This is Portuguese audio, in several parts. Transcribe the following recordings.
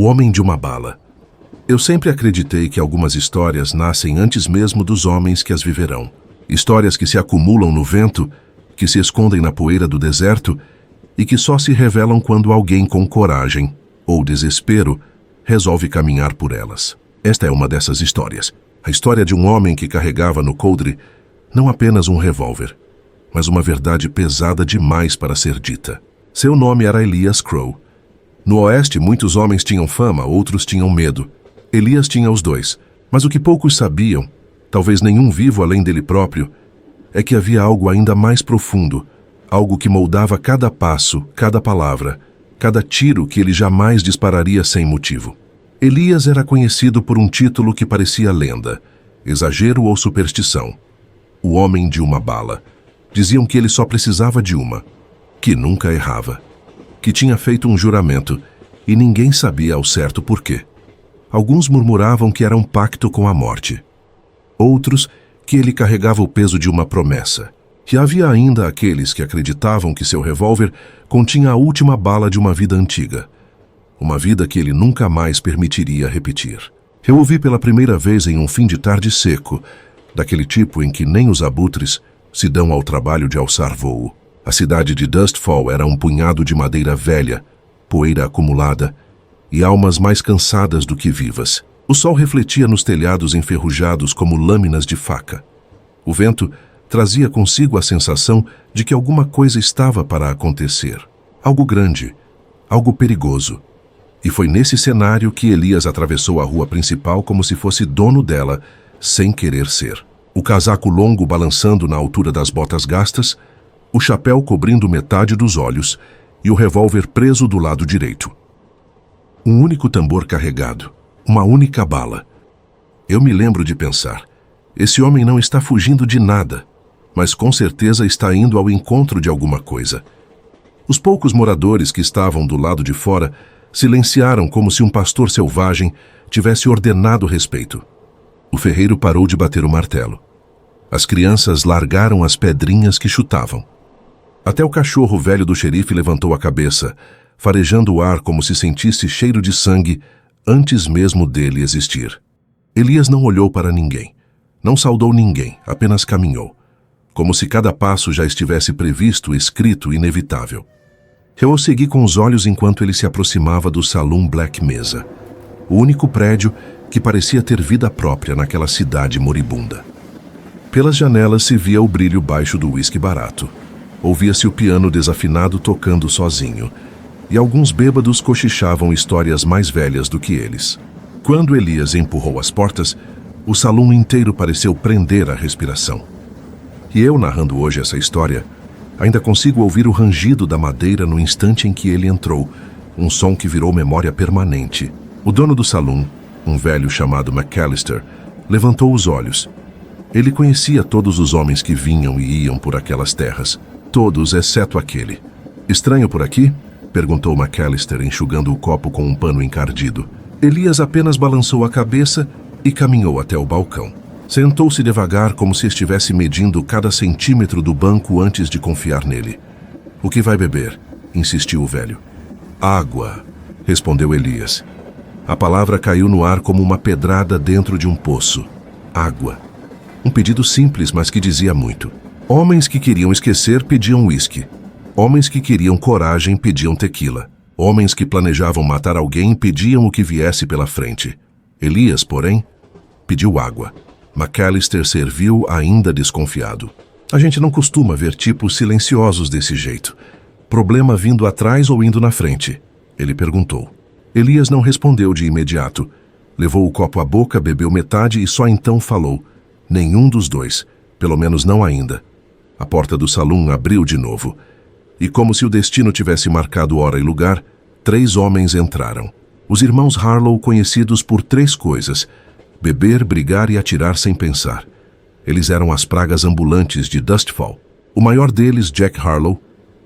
O Homem de uma Bala. Eu sempre acreditei que algumas histórias nascem antes mesmo dos homens que as viverão. Histórias que se acumulam no vento, que se escondem na poeira do deserto e que só se revelam quando alguém com coragem ou desespero resolve caminhar por elas. Esta é uma dessas histórias. A história de um homem que carregava no coldre não apenas um revólver, mas uma verdade pesada demais para ser dita. Seu nome era Elias Crow. No Oeste, muitos homens tinham fama, outros tinham medo. Elias tinha os dois, mas o que poucos sabiam, talvez nenhum vivo além dele próprio, é que havia algo ainda mais profundo, algo que moldava cada passo, cada palavra, cada tiro que ele jamais dispararia sem motivo. Elias era conhecido por um título que parecia lenda, exagero ou superstição. O Homem de uma Bala. Diziam que ele só precisava de uma, que nunca errava, que tinha feito um juramento e ninguém sabia ao certo por quê. Alguns murmuravam que era um pacto com a morte. Outros, que ele carregava o peso de uma promessa. E havia ainda aqueles que acreditavam que seu revólver continha a última bala de uma vida antiga. Uma vida que ele nunca mais permitiria repetir. Eu o vi pela primeira vez em um fim de tarde seco, daquele tipo em que nem os abutres se dão ao trabalho de alçar voo. A cidade de Dustfall era um punhado de madeira velha, poeira acumulada e almas mais cansadas do que vivas. O sol refletia nos telhados enferrujados como lâminas de faca. O vento trazia consigo a sensação de que alguma coisa estava para acontecer. Algo grande, algo perigoso. E foi nesse cenário que Elias atravessou a rua principal como se fosse dono dela, sem querer ser. O casaco longo balançando na altura das botas gastas, o chapéu cobrindo metade dos olhos e o revólver preso do lado direito. Um único tambor carregado, uma única bala. Eu me lembro de pensar, esse homem não está fugindo de nada, mas com certeza está indo ao encontro de alguma coisa. Os poucos moradores que estavam do lado de fora silenciaram como se um pastor selvagem tivesse ordenado respeito. O ferreiro parou de bater o martelo. As crianças largaram as pedrinhas que chutavam. Até o cachorro velho do xerife levantou a cabeça, farejando o ar como se sentisse cheiro de sangue antes mesmo dele existir. Elias não olhou para ninguém, não saudou ninguém, apenas caminhou, como se cada passo já estivesse previsto, escrito, inevitável. Eu o segui com os olhos enquanto ele se aproximava do Saloon Black Mesa, o único prédio que parecia ter vida própria naquela cidade moribunda. Pelas janelas se via o brilho baixo do uísque barato. Ouvia-se o piano desafinado tocando sozinho, e alguns bêbados cochichavam histórias mais velhas do que eles. Quando Elias empurrou as portas, o salão inteiro pareceu prender a respiração. E eu, narrando hoje essa história, ainda consigo ouvir o rangido da madeira no instante em que ele entrou, um som que virou memória permanente. O dono do salão, um velho chamado McAllister, levantou os olhos. Ele conhecia todos os homens que vinham e iam por aquelas terras, todos exceto aquele. Estranho por aqui? Perguntou McAllister, enxugando o copo com um pano encardido. Elias apenas balançou a cabeça e caminhou até o balcão. Sentou-se devagar como se estivesse medindo cada centímetro do banco antes de confiar nele. O que vai beber? Insistiu o velho. Água, respondeu Elias. A palavra caiu no ar como uma pedrada dentro de um poço. Água. Um pedido simples, mas que dizia muito. Homens que queriam esquecer pediam uísque. Homens que queriam coragem pediam tequila. Homens que planejavam matar alguém pediam o que viesse pela frente. Elias, porém, pediu água. McAllister serviu ainda desconfiado. A gente não costuma ver tipos silenciosos desse jeito. Problema vindo atrás ou indo na frente? Ele perguntou. Elias não respondeu de imediato. Levou o copo à boca, bebeu metade e só então falou. Nenhum dos dois, pelo menos não ainda. A porta do salão abriu de novo. E como se o destino tivesse marcado hora e lugar, 3 homens entraram. Os irmãos Harlow, conhecidos por 3 coisas: beber, brigar e atirar sem pensar. Eles eram as pragas ambulantes de Dustfall. O maior deles, Jack Harlow,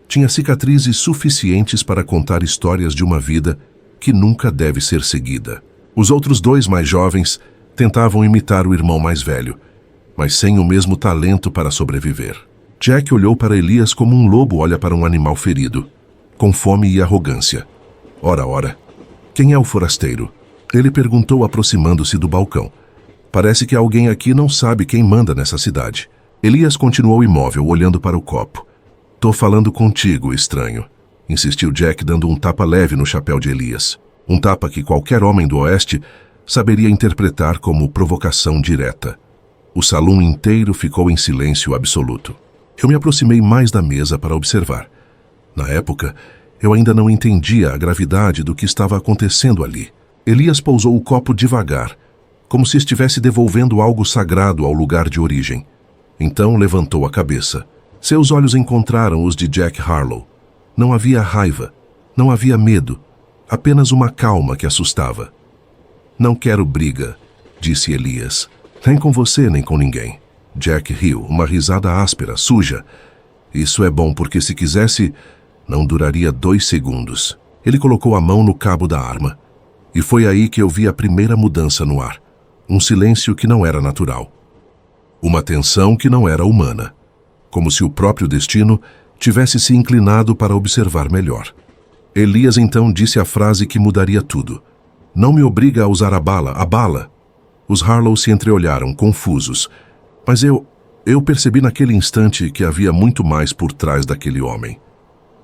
tinha cicatrizes suficientes para contar histórias de uma vida que nunca deve ser seguida. Os outros 2 mais jovens tentavam imitar o irmão mais velho, mas sem o mesmo talento para sobreviver. Jack olhou para Elias como um lobo olha para um animal ferido, com fome e arrogância. Ora, Quem é o forasteiro? Ele perguntou, aproximando-se do balcão. Parece que alguém aqui não sabe quem manda nessa cidade. Elias continuou imóvel, olhando para o copo. Tô falando contigo, estranho, insistiu Jack, dando um tapa leve no chapéu de Elias. Um tapa que qualquer homem do oeste saberia interpretar como provocação direta. O salão inteiro ficou em silêncio absoluto. Eu me aproximei mais da mesa para observar. Na época, eu ainda não entendia a gravidade do que estava acontecendo ali. Elias pousou o copo devagar, como se estivesse devolvendo algo sagrado ao lugar de origem. Então levantou a cabeça. Seus olhos encontraram os de Jack Harlow. Não havia raiva, não havia medo, apenas uma calma que assustava. Não quero briga, disse Elias. Nem com você, nem com ninguém. Jack riu, uma risada áspera, suja. Isso é bom porque se quisesse, não duraria 2 segundos. Ele colocou a mão no cabo da arma. E foi aí que eu vi a primeira mudança no ar. Um silêncio que não era natural. Uma tensão que não era humana. Como se o próprio destino tivesse se inclinado para observar melhor. Elias então disse a frase que mudaria tudo. Não me obriga a usar a bala. Os Harlow se entreolharam, confusos. Mas eu percebi naquele instante que havia muito mais por trás daquele homem.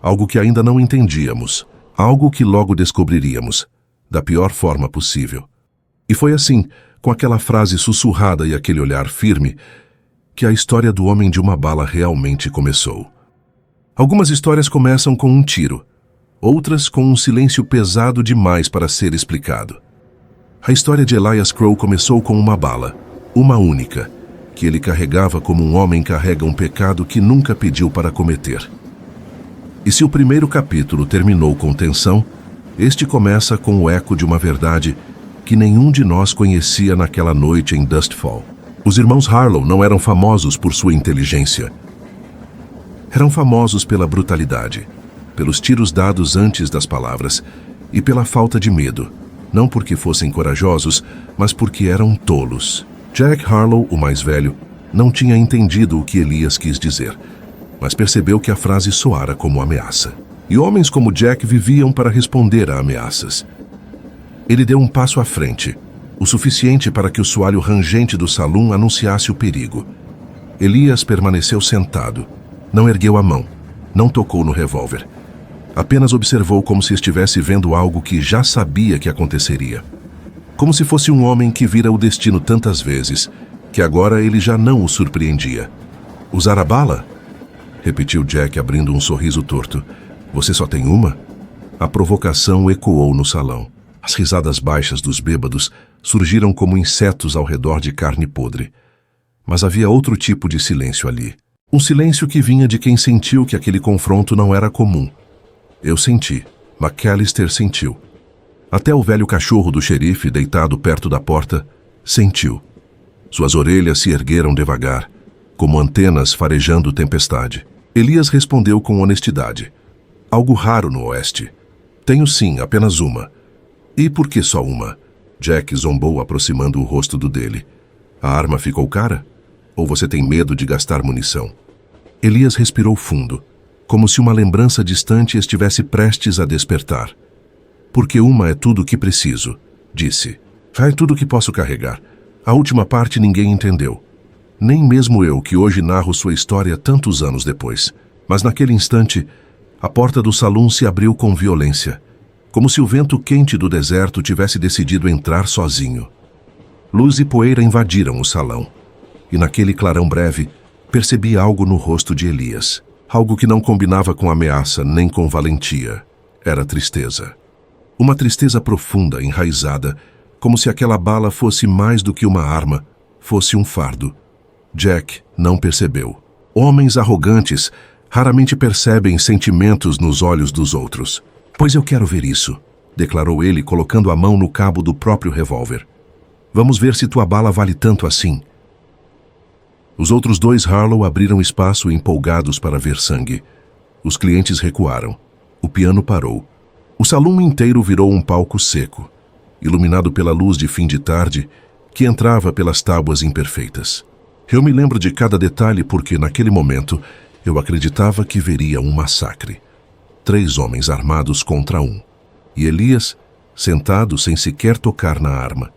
Algo que ainda não entendíamos. Algo que logo descobriríamos, da pior forma possível. E foi assim, com aquela frase sussurrada e aquele olhar firme, que a história do homem de uma bala realmente começou. Algumas histórias começam com um tiro, outras com um silêncio pesado demais para ser explicado. A história de Elias Crow começou com uma bala, uma única, que ele carregava como um homem carrega um pecado que nunca pediu para cometer. E se o primeiro capítulo terminou com tensão, este começa com o eco de uma verdade que nenhum de nós conhecia naquela noite em Dustfall. Os irmãos Harlow não eram famosos por sua inteligência. Eram famosos pela brutalidade, pelos tiros dados antes das palavras e pela falta de medo, não porque fossem corajosos, mas porque eram tolos. Jack Harlow, o mais velho, não tinha entendido o que Elias quis dizer, mas percebeu que a frase soara como ameaça. E homens como Jack viviam para responder a ameaças. Ele deu um passo à frente, o suficiente para que o soalho rangente do salão anunciasse o perigo. Elias permaneceu sentado, não ergueu a mão, não tocou no revólver. Apenas observou como se estivesse vendo algo que já sabia que aconteceria. Como se fosse um homem que vira o destino tantas vezes, que agora ele já não o surpreendia. Usar a bala? Repetiu Jack, abrindo um sorriso torto. Você só tem uma? A provocação ecoou no salão. As risadas baixas dos bêbados surgiram como insetos ao redor de carne podre. Mas havia outro tipo de silêncio ali. Um silêncio que vinha de quem sentiu que aquele confronto não era comum. Eu senti. McAllister sentiu. Até o velho cachorro do xerife, deitado perto da porta, sentiu. Suas orelhas se ergueram devagar, como antenas farejando tempestade. Elias respondeu com honestidade. Algo raro no oeste. Tenho sim, apenas uma. E por que só uma? Jack zombou, aproximando o rosto do dele. A arma ficou cara? Ou você tem medo de gastar munição? Elias respirou fundo, como se uma lembrança distante estivesse prestes a despertar. Porque uma é tudo o que preciso, disse. É tudo o que posso carregar. A última parte ninguém entendeu. Nem mesmo eu, que hoje narro sua história tantos anos depois. Mas naquele instante, a porta do salão se abriu com violência, como se o vento quente do deserto tivesse decidido entrar sozinho. Luz e poeira invadiram o salão, e naquele clarão breve, percebi algo no rosto de Elias. Algo que não combinava com ameaça nem com valentia. Era tristeza. Uma tristeza profunda, enraizada, como se aquela bala fosse mais do que uma arma, fosse um fardo. Jack não percebeu. Homens arrogantes raramente percebem sentimentos nos olhos dos outros. Pois eu quero ver isso, declarou ele, colocando a mão no cabo do próprio revólver. Vamos ver se tua bala vale tanto assim. Os outros 2 Harlow abriram espaço empolgados para ver sangue. Os clientes recuaram. O piano parou. O salão inteiro virou um palco seco, iluminado pela luz de fim de tarde que entrava pelas tábuas imperfeitas. Eu me lembro de cada detalhe porque, naquele momento, eu acreditava que veria um massacre. 3 homens armados contra 1. E Elias sentado sem sequer tocar na arma.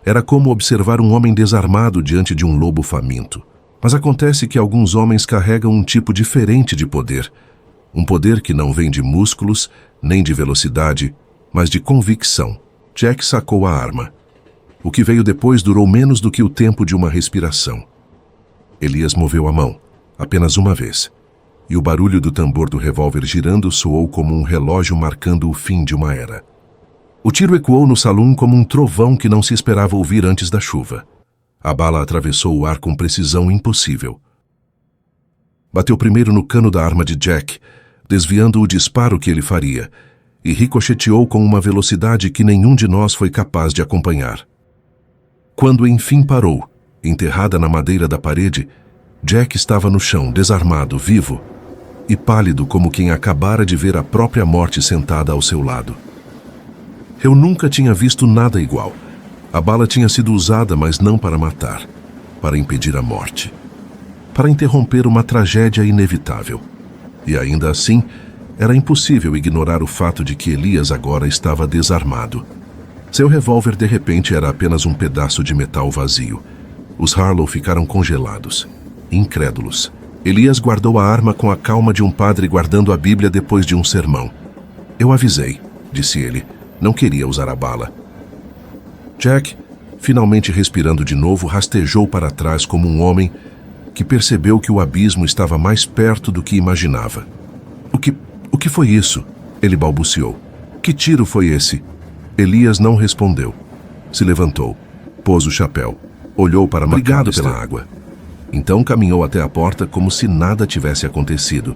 Era como observar um homem desarmado diante de um lobo faminto. Mas acontece que alguns homens carregam um tipo diferente de poder. Um poder que não vem de músculos, nem de velocidade, mas de convicção. Jack sacou a arma. O que veio depois durou menos do que o tempo de uma respiração. Elias moveu a mão, apenas uma vez, e o barulho do tambor do revólver girando soou como um relógio marcando o fim de uma era. O tiro ecoou no salão como um trovão que não se esperava ouvir antes da chuva. A bala atravessou o ar com precisão impossível. Bateu primeiro no cano da arma de Jack, desviando o disparo que ele faria, e ricocheteou com uma velocidade que nenhum de nós foi capaz de acompanhar. Quando enfim parou, enterrada na madeira da parede, Jack estava no chão, desarmado, vivo, e pálido como quem acabara de ver a própria morte sentada ao seu lado. Eu nunca tinha visto nada igual. A bala tinha sido usada, mas não para matar, para impedir a morte, para interromper uma tragédia inevitável. E ainda assim, era impossível ignorar o fato de que Elias agora estava desarmado. Seu revólver de repente era apenas um pedaço de metal vazio. Os Harlow ficaram congelados, incrédulos. Elias guardou a arma com a calma de um padre guardando a Bíblia depois de um sermão. Eu avisei, disse ele. Não queria usar a bala. Jack, finalmente respirando de novo, rastejou para trás como um homem que percebeu que o abismo estava mais perto do que imaginava. O que foi isso? Ele balbuciou. Que tiro foi esse? Elias não respondeu. Se levantou, pôs o chapéu, olhou para Obrigado pela água. Então caminhou até a porta como se nada tivesse acontecido.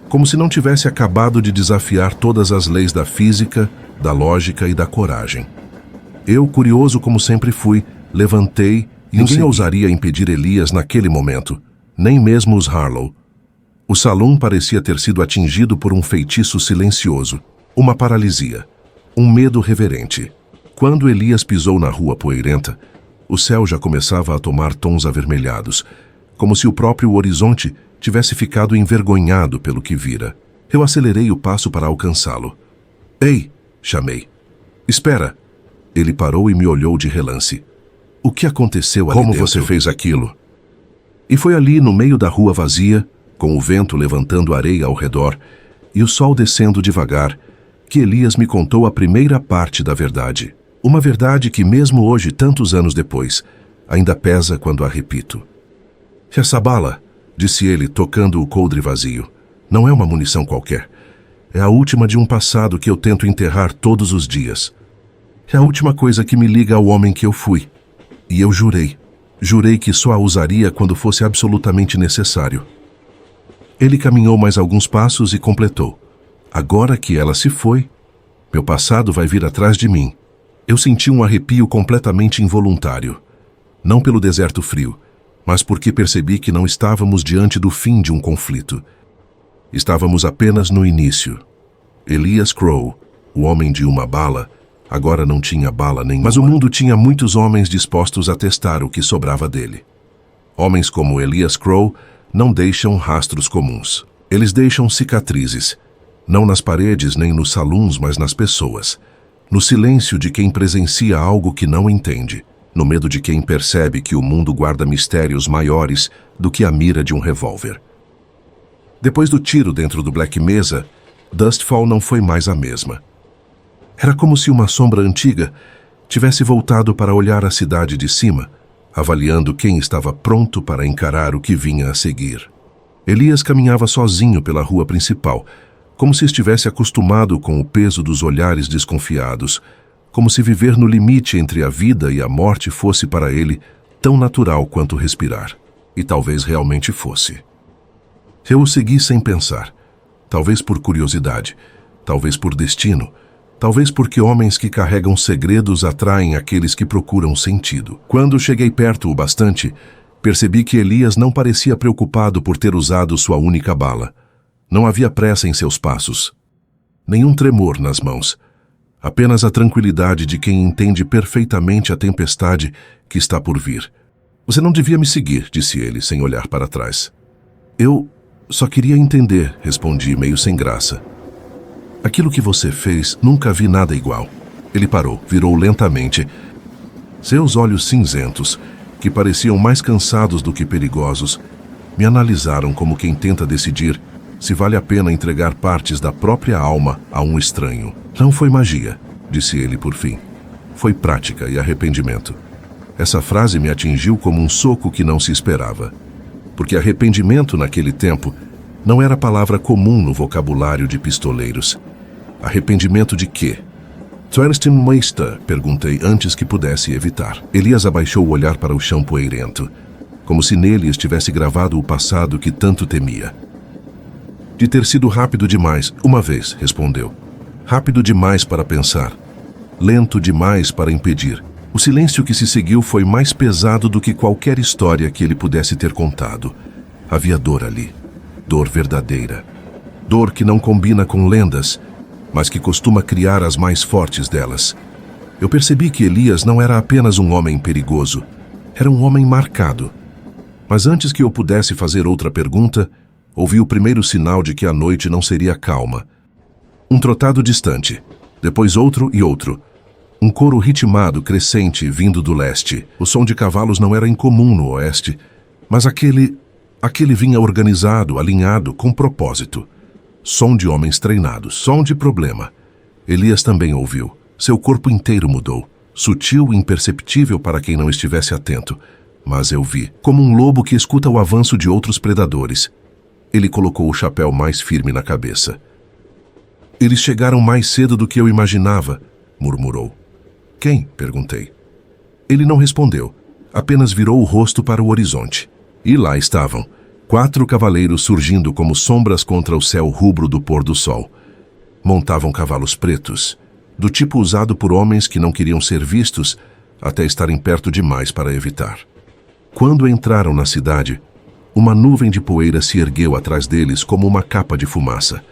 Como se não tivesse acabado de desafiar todas as leis da física, da lógica e da coragem. Eu, curioso como sempre fui, levantei e ninguém ousaria impedir Elias naquele momento, nem mesmo os Harlow. O salão parecia ter sido atingido por um feitiço silencioso, uma paralisia, um medo reverente. Quando Elias pisou na rua poeirenta, o céu já começava a tomar tons avermelhados, como se o próprio horizonte tivesse ficado envergonhado pelo que vira. Eu acelerei o passo para alcançá-lo. Ei! Chamei. Espera! Ele parou e me olhou de relance. O que aconteceu ali dentro? Como você fez aquilo? E foi ali, no meio da rua vazia, com o vento levantando areia ao redor e o sol descendo devagar, que Elias me contou a primeira parte da verdade. Uma verdade que, mesmo hoje, tantos anos depois, ainda pesa quando a repito. Essa bala, disse ele, tocando o coldre vazio, não é uma munição qualquer. É a última de um passado que eu tento enterrar todos os dias. É a última coisa que me liga ao homem que eu fui. E eu jurei que só a usaria quando fosse absolutamente necessário. Ele caminhou mais alguns passos e completou. Agora que ela se foi, meu passado vai vir atrás de mim. Eu senti um arrepio completamente involuntário. Não pelo deserto frio, mas porque percebi que não estávamos diante do fim de um conflito. Estávamos apenas no início. Elias Crow, o homem de uma bala, agora não tinha bala nenhuma. Mas o mundo tinha muitos homens dispostos a testar o que sobrava dele. Homens como Elias Crow não deixam rastros comuns. Eles deixam cicatrizes, não nas paredes nem nos salões, mas nas pessoas. No silêncio de quem presencia algo que não entende. No medo de quem percebe que o mundo guarda mistérios maiores do que a mira de um revólver. Depois do tiro dentro do Black Mesa, Dustfall não foi mais a mesma. Era como se uma sombra antiga tivesse voltado para olhar a cidade de cima, avaliando quem estava pronto para encarar o que vinha a seguir. Elias caminhava sozinho pela rua principal, como se estivesse acostumado com o peso dos olhares desconfiados, como se viver no limite entre a vida e a morte fosse para ele tão natural quanto respirar. E talvez realmente fosse. Eu o segui sem pensar, talvez por curiosidade, talvez por destino, talvez porque homens que carregam segredos atraem aqueles que procuram sentido. Quando cheguei perto o bastante, percebi que Elias não parecia preocupado por ter usado sua única bala. Não havia pressa em seus passos, nenhum tremor nas mãos, apenas a tranquilidade de quem entende perfeitamente a tempestade que está por vir. Você não devia me seguir, disse ele, sem olhar para trás. Eu só queria entender, respondi, meio sem graça. Aquilo que você fez, nunca vi nada igual. Ele parou, virou lentamente. Seus olhos cinzentos, que pareciam mais cansados do que perigosos, me analisaram como quem tenta decidir se vale a pena entregar partes da própria alma a um estranho. Não foi magia, disse ele por fim. Foi prática e arrependimento. Essa frase me atingiu como um soco que não se esperava. Porque arrependimento naquele tempo não era palavra comum no vocabulário de pistoleiros. Arrependimento de quê? Twenstein Meister, perguntei antes que pudesse evitar. Elias abaixou o olhar para o chão poeirento, como se nele estivesse gravado o passado que tanto temia. De ter sido rápido demais, uma vez, respondeu. Rápido demais para pensar. Lento demais para impedir. O silêncio que se seguiu foi mais pesado do que qualquer história que ele pudesse ter contado. Havia dor ali. Dor verdadeira. Dor que não combina com lendas, mas que costuma criar as mais fortes delas. Eu percebi que Elias não era apenas um homem perigoso. Era um homem marcado. Mas antes que eu pudesse fazer outra pergunta, ouvi o primeiro sinal de que a noite não seria calma. Um trotado distante, depois outro e outro. Um coro ritmado, crescente, vindo do leste. O som de cavalos não era incomum no oeste, mas aquele vinha organizado, alinhado, com propósito. Som de homens treinados, som de problema. Elias também ouviu. Seu corpo inteiro mudou. Sutil e imperceptível para quem não estivesse atento. Mas eu vi, como um lobo que escuta o avanço de outros predadores. Ele colocou o chapéu mais firme na cabeça. Eles chegaram mais cedo do que eu imaginava, murmurou. Quem? Perguntei. Ele não respondeu, apenas virou o rosto para o horizonte. E lá estavam, 4 cavaleiros surgindo como sombras contra o céu rubro do pôr do sol. Montavam cavalos pretos, do tipo usado por homens que não queriam ser vistos até estarem perto demais para evitar. Quando entraram na cidade, uma nuvem de poeira se ergueu atrás deles como uma capa de fumaça.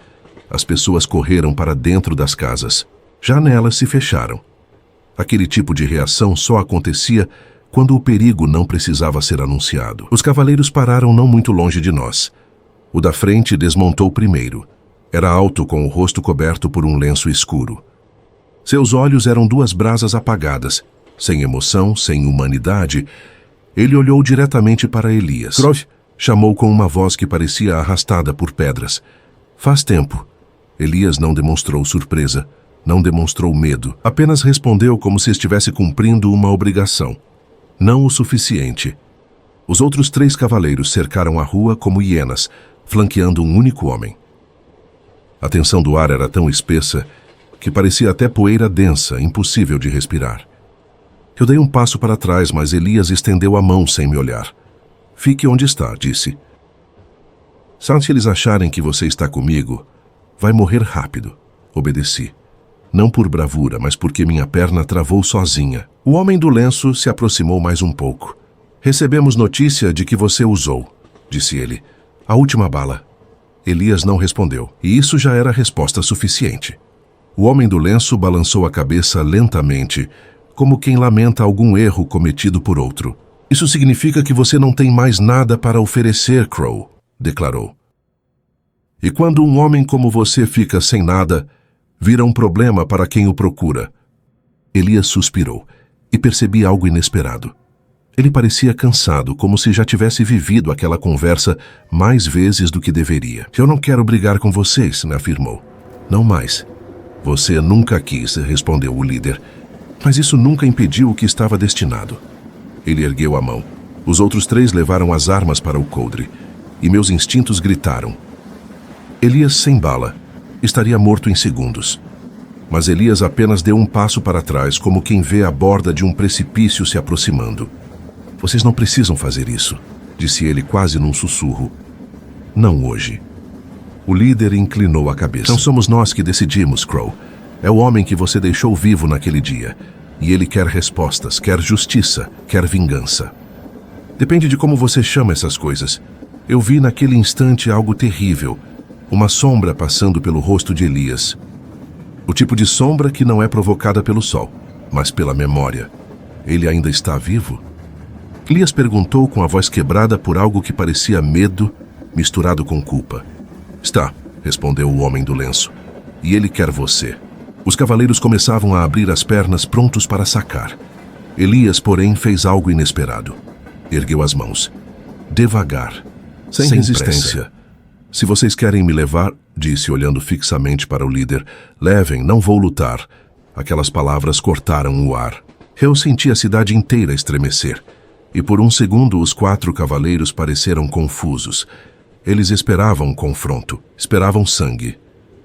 As pessoas correram para dentro das casas. Janelas se fecharam. Aquele tipo de reação só acontecia quando o perigo não precisava ser anunciado. Os cavaleiros pararam não muito longe de nós. O da frente desmontou primeiro. Era alto, com o rosto coberto por um lenço escuro. Seus olhos eram 2 brasas apagadas, sem emoção, sem humanidade. Ele olhou diretamente para Elias. Croft, chamou com uma voz que parecia arrastada por pedras. Faz tempo. Elias não demonstrou surpresa. Não demonstrou medo, apenas respondeu como se estivesse cumprindo uma obrigação. Não o suficiente. Os outros 3 cavaleiros cercaram a rua como hienas, flanqueando um único homem. A tensão do ar era tão espessa que parecia até poeira densa, impossível de respirar. Eu dei um passo para trás, mas Elias estendeu a mão sem me olhar. Fique onde está, disse. Se eles acharem que você está comigo, vai morrer rápido. Obedeci. Não por bravura, mas porque minha perna travou sozinha. O homem do lenço se aproximou mais um pouco. Recebemos notícia de que você usou, disse ele. A última bala. Elias não respondeu, e isso já era resposta suficiente. O homem do lenço balançou a cabeça lentamente, como quem lamenta algum erro cometido por outro. Isso significa que você não tem mais nada para oferecer, Crow, declarou. E quando um homem como você fica sem nada, vira um problema para quem o procura. Elias suspirou e percebi algo inesperado. Ele parecia cansado, como se já tivesse vivido aquela conversa mais vezes do que deveria. Eu não quero brigar com vocês, me afirmou. Não mais. Você nunca quis, respondeu o líder. Mas isso nunca impediu o que estava destinado. Ele ergueu a mão. Os outros 3 levaram as armas para o coldre, e meus instintos gritaram. Elias sem bala. Estaria morto em segundos. Mas Elias apenas deu um passo para trás, como quem vê a borda de um precipício se aproximando. Vocês não precisam fazer isso, disse ele quase num sussurro. Não hoje. O líder inclinou a cabeça. Não somos nós que decidimos, Crow. É o homem que você deixou vivo naquele dia. E ele quer respostas, quer justiça, quer vingança. Depende de como você chama essas coisas. Eu vi naquele instante algo terrível. Uma sombra passando pelo rosto de Elias. O tipo de sombra que não é provocada pelo sol, mas pela memória. Ele ainda está vivo? Elias perguntou com a voz quebrada por algo que parecia medo, misturado com culpa. Está, respondeu o homem do lenço. E ele quer você. Os cavaleiros começavam a abrir as pernas prontos para sacar. Elias, porém, fez algo inesperado. Ergueu as mãos. Devagar, sem resistência. Pressa. Se vocês querem me levar, disse olhando fixamente para o líder, levem, não vou lutar. Aquelas palavras cortaram o ar. Eu senti a cidade inteira estremecer. E por um segundo os 4 cavaleiros pareceram confusos. Eles esperavam um confronto, esperavam sangue.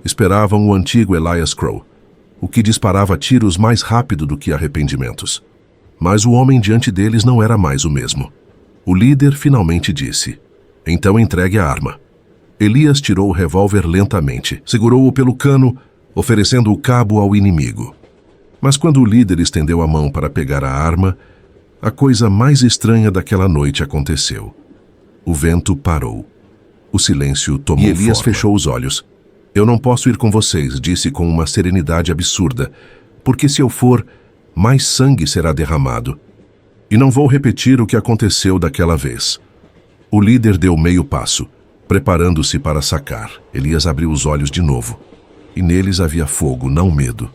Esperavam o antigo Elias Crow, o que disparava tiros mais rápido do que arrependimentos. Mas o homem diante deles não era mais o mesmo. O líder finalmente disse, então entregue a arma. Elias tirou o revólver lentamente, segurou-o pelo cano, oferecendo o cabo ao inimigo. Mas quando o líder estendeu a mão para pegar a arma, a coisa mais estranha daquela noite aconteceu. O vento parou. O silêncio tomou forma. E Elias fechou os olhos. Eu não posso ir com vocês, disse com uma serenidade absurda, porque se eu for, mais sangue será derramado. E não vou repetir o que aconteceu daquela vez. O líder deu meio passo, preparando-se para sacar. Elias abriu os olhos de novo. E neles havia fogo, não medo.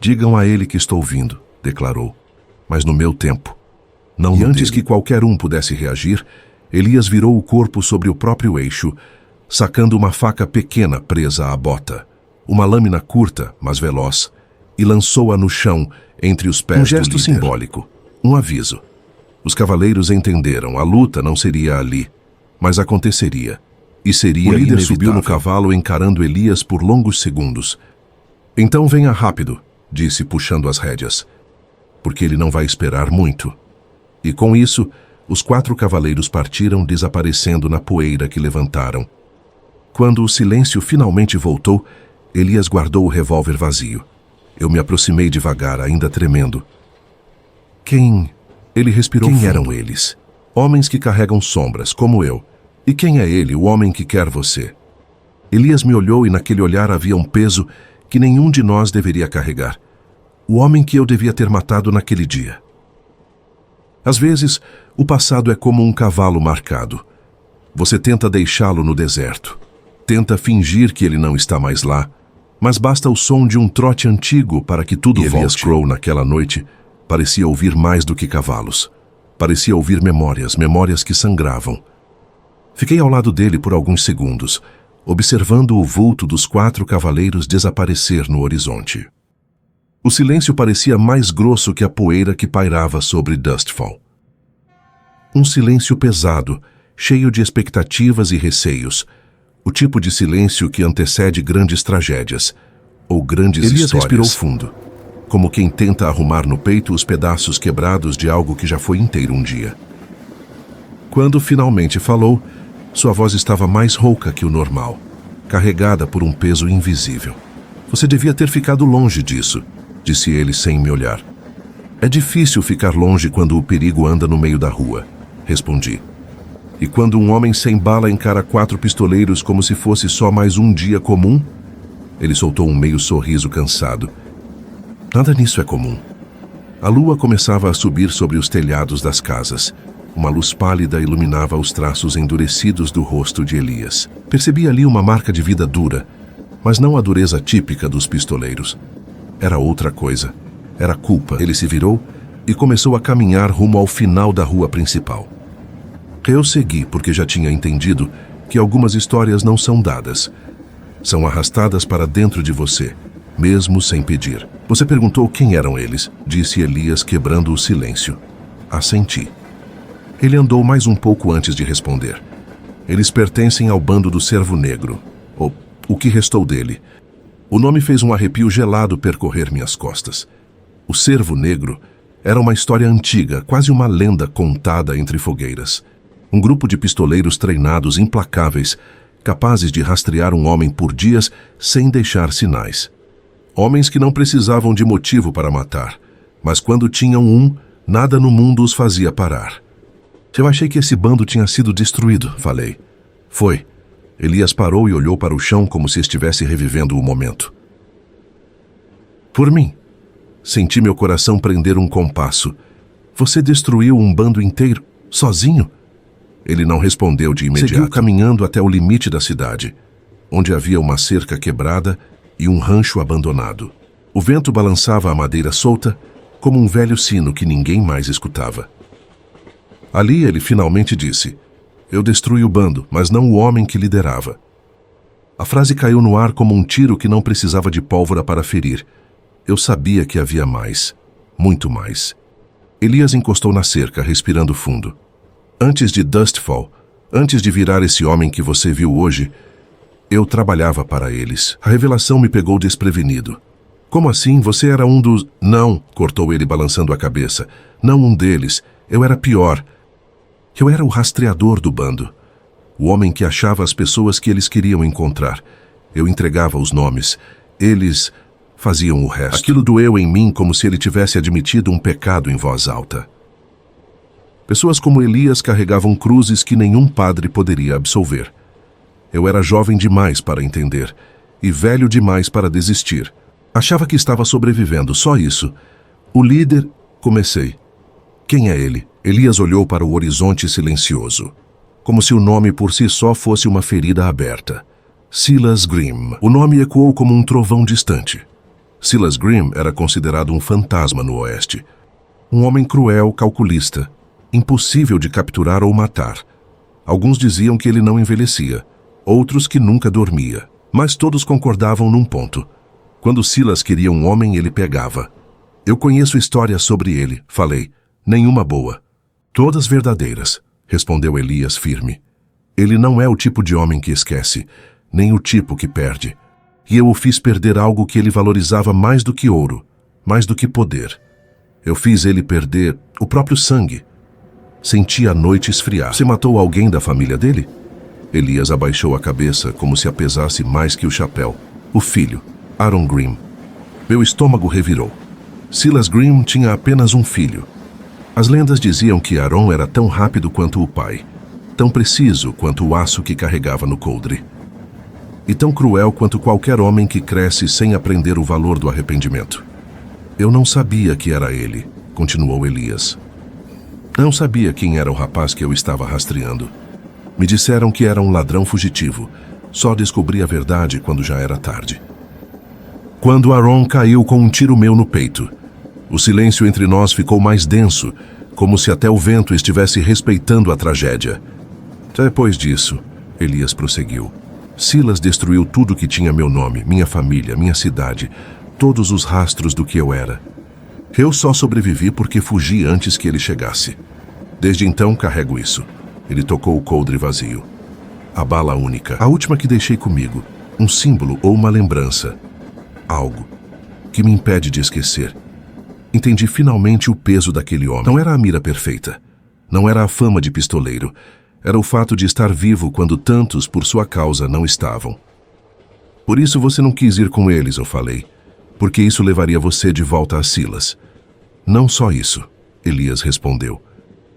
Digam a ele que estou vindo, declarou. Mas no meu tempo. Não. E antes que qualquer um pudesse reagir, Elias virou o corpo sobre o próprio eixo, sacando uma faca pequena presa à bota. Uma lâmina curta, mas veloz, e lançou-a no chão, entre os pés do líder. Um gesto simbólico. Um aviso. Os cavaleiros entenderam, a luta não seria ali, mas aconteceria. E seria inevitável. O líder subiu no cavalo encarando Elias por longos segundos. Então venha rápido, disse puxando as rédeas, porque ele não vai esperar muito. E com isso, os 4 cavaleiros partiram desaparecendo na poeira que levantaram. Quando o silêncio finalmente voltou, Elias guardou o revólver vazio. Eu me aproximei devagar, ainda tremendo. Ele respirou fundo. Quem eram eles? Homens que carregam sombras, como eu. E quem é ele, o homem que quer você? Elias me olhou e naquele olhar havia um peso que nenhum de nós deveria carregar. O homem que eu devia ter matado naquele dia. Às vezes, o passado é como um cavalo marcado. Você tenta deixá-lo no deserto. Tenta fingir que ele não está mais lá. Mas basta o som de um trote antigo para que tudo volte. Elias Crow, naquela noite, parecia ouvir mais do que cavalos. Parecia ouvir memórias que sangravam. Fiquei ao lado dele por alguns segundos, observando o vulto dos 4 cavaleiros desaparecer no horizonte. O silêncio parecia mais grosso que a poeira que pairava sobre Dustfall. Um silêncio pesado, cheio de expectativas e receios. O tipo de silêncio que antecede grandes tragédias, ou grandes histórias. Elias respirou fundo, como quem tenta arrumar no peito os pedaços quebrados de algo que já foi inteiro um dia. Quando finalmente falou, sua voz estava mais rouca que o normal, carregada por um peso invisível. Você devia ter ficado longe disso, disse ele sem me olhar. É difícil ficar longe quando o perigo anda no meio da rua, respondi. E quando um homem sem bala encara 4 pistoleiros como se fosse só mais um dia comum? Ele soltou um meio sorriso cansado. Nada nisso é comum. A lua começava a subir sobre os telhados das casas. Uma luz pálida iluminava os traços endurecidos do rosto de Elias. Percebi ali uma marca de vida dura, mas não a dureza típica dos pistoleiros. Era outra coisa. Era culpa. Ele se virou e começou a caminhar rumo ao final da rua principal. Eu segui porque já tinha entendido que algumas histórias não são dadas. São arrastadas para dentro de você, mesmo sem pedir. Você perguntou quem eram eles, disse Elias quebrando o silêncio. Assenti. Ele andou mais um pouco antes de responder. Eles pertencem ao bando do Cervo Negro, ou o que restou dele. O nome fez um arrepio gelado percorrer minhas costas. O Cervo Negro era uma história antiga, quase uma lenda contada entre fogueiras. Um grupo de pistoleiros treinados, implacáveis, capazes de rastrear um homem por dias sem deixar sinais. Homens que não precisavam de motivo para matar, mas quando tinham um, nada no mundo os fazia parar. Eu achei que esse bando tinha sido destruído, falei. Foi. Elias parou e olhou para o chão como se estivesse revivendo o momento. Por mim. Senti meu coração prender um compasso. Você destruiu um bando inteiro, sozinho? Ele não respondeu de imediato. Seguiu caminhando até o limite da cidade, onde havia uma cerca quebrada e um rancho abandonado. O vento balançava a madeira solta, como um velho sino que ninguém mais escutava. Ali ele finalmente disse: eu destruí o bando, mas não o homem que liderava. A frase caiu no ar como um tiro que não precisava de pólvora para ferir. Eu sabia que havia mais, muito mais. Elias encostou na cerca, respirando fundo. Antes de Dustfall, antes de virar esse homem que você viu hoje, eu trabalhava para eles. A revelação me pegou desprevenido. Como assim? Você era um dos... Não, cortou ele balançando a cabeça. Não um deles. Eu era pior. Eu era o rastreador do bando. O homem que achava as pessoas que eles queriam encontrar. Eu entregava os nomes. Eles faziam o resto. Aquilo doeu em mim como se ele tivesse admitido um pecado em voz alta. Pessoas como Elias carregavam cruzes que nenhum padre poderia absolver. Eu era jovem demais para entender e velho demais para desistir. Achava que estava sobrevivendo, só isso. O líder... Comecei. Quem é ele? Elias olhou para o horizonte silencioso, como se o nome por si só fosse uma ferida aberta. Silas Grimm. O nome ecoou como um trovão distante. Silas Grimm era considerado um fantasma no Oeste. Um homem cruel, calculista, impossível de capturar ou matar. Alguns diziam que ele não envelhecia, outros que nunca dormia. Mas todos concordavam num ponto. Quando Silas queria um homem, ele pegava. Eu conheço histórias sobre ele, falei. Nenhuma boa. Todas verdadeiras, respondeu Elias firme. Ele não é o tipo de homem que esquece, nem o tipo que perde. E eu o fiz perder algo que ele valorizava mais do que ouro, mais do que poder. Eu fiz ele perder o próprio sangue. Senti a noite esfriar. Você matou alguém da família dele? Elias abaixou a cabeça como se a pesasse mais que o chapéu. O filho, Aaron Grimm. Meu estômago revirou. Silas Grimm tinha apenas um filho. As lendas diziam que Aaron era tão rápido quanto o pai, tão preciso quanto o aço que carregava no coldre, e tão cruel quanto qualquer homem que cresce sem aprender o valor do arrependimento. Eu não sabia que era ele, continuou Elias. Não sabia quem era o rapaz que eu estava rastreando. Me disseram que era um ladrão fugitivo. Só descobri a verdade quando já era tarde. Quando Aaron caiu com um tiro meu no peito, o silêncio entre nós ficou mais denso, como se até o vento estivesse respeitando a tragédia. Depois disso, Elias prosseguiu. Silas destruiu tudo que tinha meu nome, minha família, minha cidade, todos os rastros do que eu era. Eu só sobrevivi porque fugi antes que ele chegasse. Desde então carrego isso. Ele tocou o coldre vazio. A bala única, a última que deixei comigo, um símbolo ou uma lembrança. Algo que me impede de esquecer. Entendi finalmente o peso daquele homem. Não era a mira perfeita. Não era a fama de pistoleiro. Era o fato de estar vivo quando tantos, por sua causa, não estavam. Por isso você não quis ir com eles, eu falei. Porque isso levaria você de volta a Silas. Não só isso, Elias respondeu.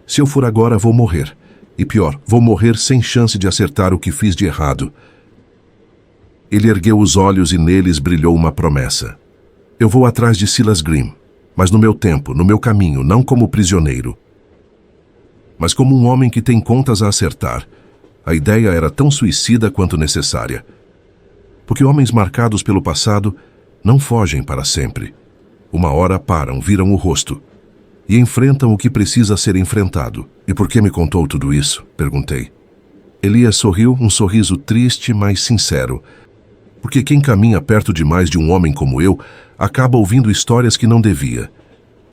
Se eu for agora, vou morrer. E pior, vou morrer sem chance de acertar o que fiz de errado. Ele ergueu os olhos e neles brilhou uma promessa. Eu vou atrás de Silas Grimm. Mas no meu tempo, no meu caminho, não como prisioneiro, mas como um homem que tem contas a acertar. A ideia era tão suicida quanto necessária. Porque homens marcados pelo passado não fogem para sempre. Uma hora param, viram o rosto e enfrentam o que precisa ser enfrentado. E por que me contou tudo isso? Perguntei. Elias sorriu, um sorriso triste, mas sincero. Porque quem caminha perto demais de um homem como eu acaba ouvindo histórias que não devia.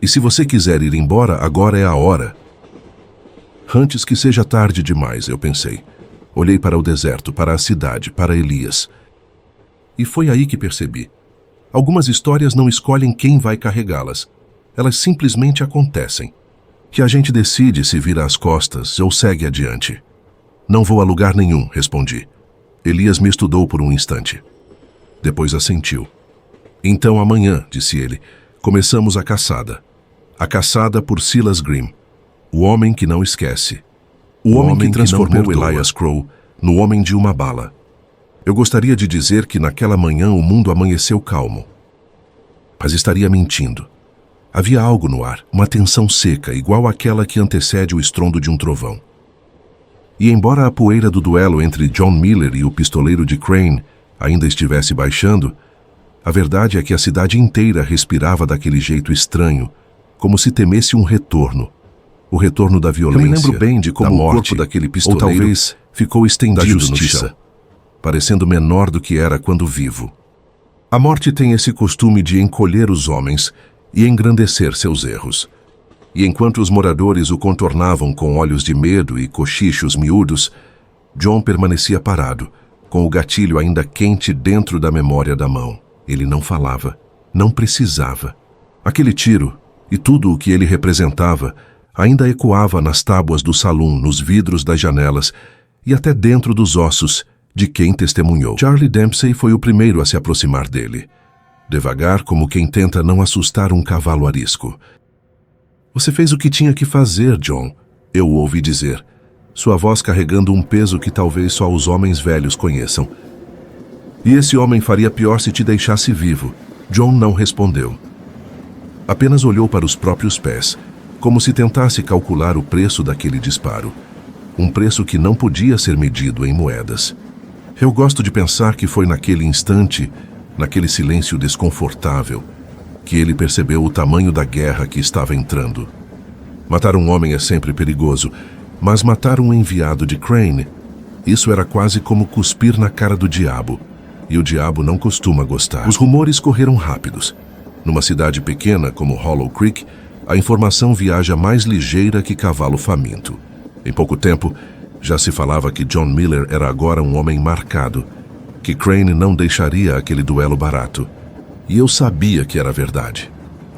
E se você quiser ir embora, agora é a hora. Antes que seja tarde demais, eu pensei. Olhei para o deserto, para a cidade, para Elias. E foi aí que percebi. Algumas histórias não escolhem quem vai carregá-las. Elas simplesmente acontecem. Que a gente decide se vira as costas ou segue adiante. Não vou a lugar nenhum, respondi. Elias me estudou por um instante. Depois assentiu. Então amanhã, disse ele, começamos a caçada. A caçada por Silas Grimm. O homem que não esquece. O homem que transformou Elias Crow no homem de uma bala. Eu gostaria de dizer que naquela manhã o mundo amanheceu calmo. Mas estaria mentindo. Havia algo no ar, uma tensão seca, igual àquela que antecede o estrondo de um trovão. E embora a poeira do duelo entre John Miller e o pistoleiro de Crane ainda estivesse baixando, A verdade é que a cidade inteira respirava daquele jeito estranho, como se temesse um retorno. O retorno da violência. Eu me lembro bem de como o corpo daquele pistoleiro, ou talvez, ficou estendido no chão, parecendo menor do que era quando vivo. A morte tem esse costume de encolher os homens e engrandecer seus erros. E enquanto os moradores o contornavam com olhos de medo e cochichos miúdos, John permanecia parado, com o gatilho ainda quente dentro da memória da mão. Ele não falava, não precisava. Aquele tiro, e tudo o que ele representava, ainda ecoava nas tábuas do salão, nos vidros das janelas e até dentro dos ossos de quem testemunhou. Charlie Dempsey foi o primeiro a se aproximar dele. Devagar, como quem tenta não assustar um cavalo arisco. Você fez o que tinha que fazer, John, eu o ouvi dizer, sua voz carregando um peso que talvez só os homens velhos conheçam. E esse homem faria pior se te deixasse vivo. John não respondeu. Apenas olhou para os próprios pés, como se tentasse calcular o preço daquele disparo. Um preço que não podia ser medido em moedas. Eu gosto de pensar que foi naquele instante, naquele silêncio desconfortável, que ele percebeu o tamanho da guerra que estava entrando. Matar um homem é sempre perigoso, mas matar um enviado de Crane, isso era quase como cuspir na cara do diabo, e o diabo não costuma gostar. Os rumores correram rápidos. Numa cidade pequena como Hollow Creek, a informação viaja mais ligeira que cavalo faminto. Em pouco tempo, já se falava que John Miller era agora um homem marcado, que Crane não deixaria aquele duelo barato. E eu sabia que era verdade.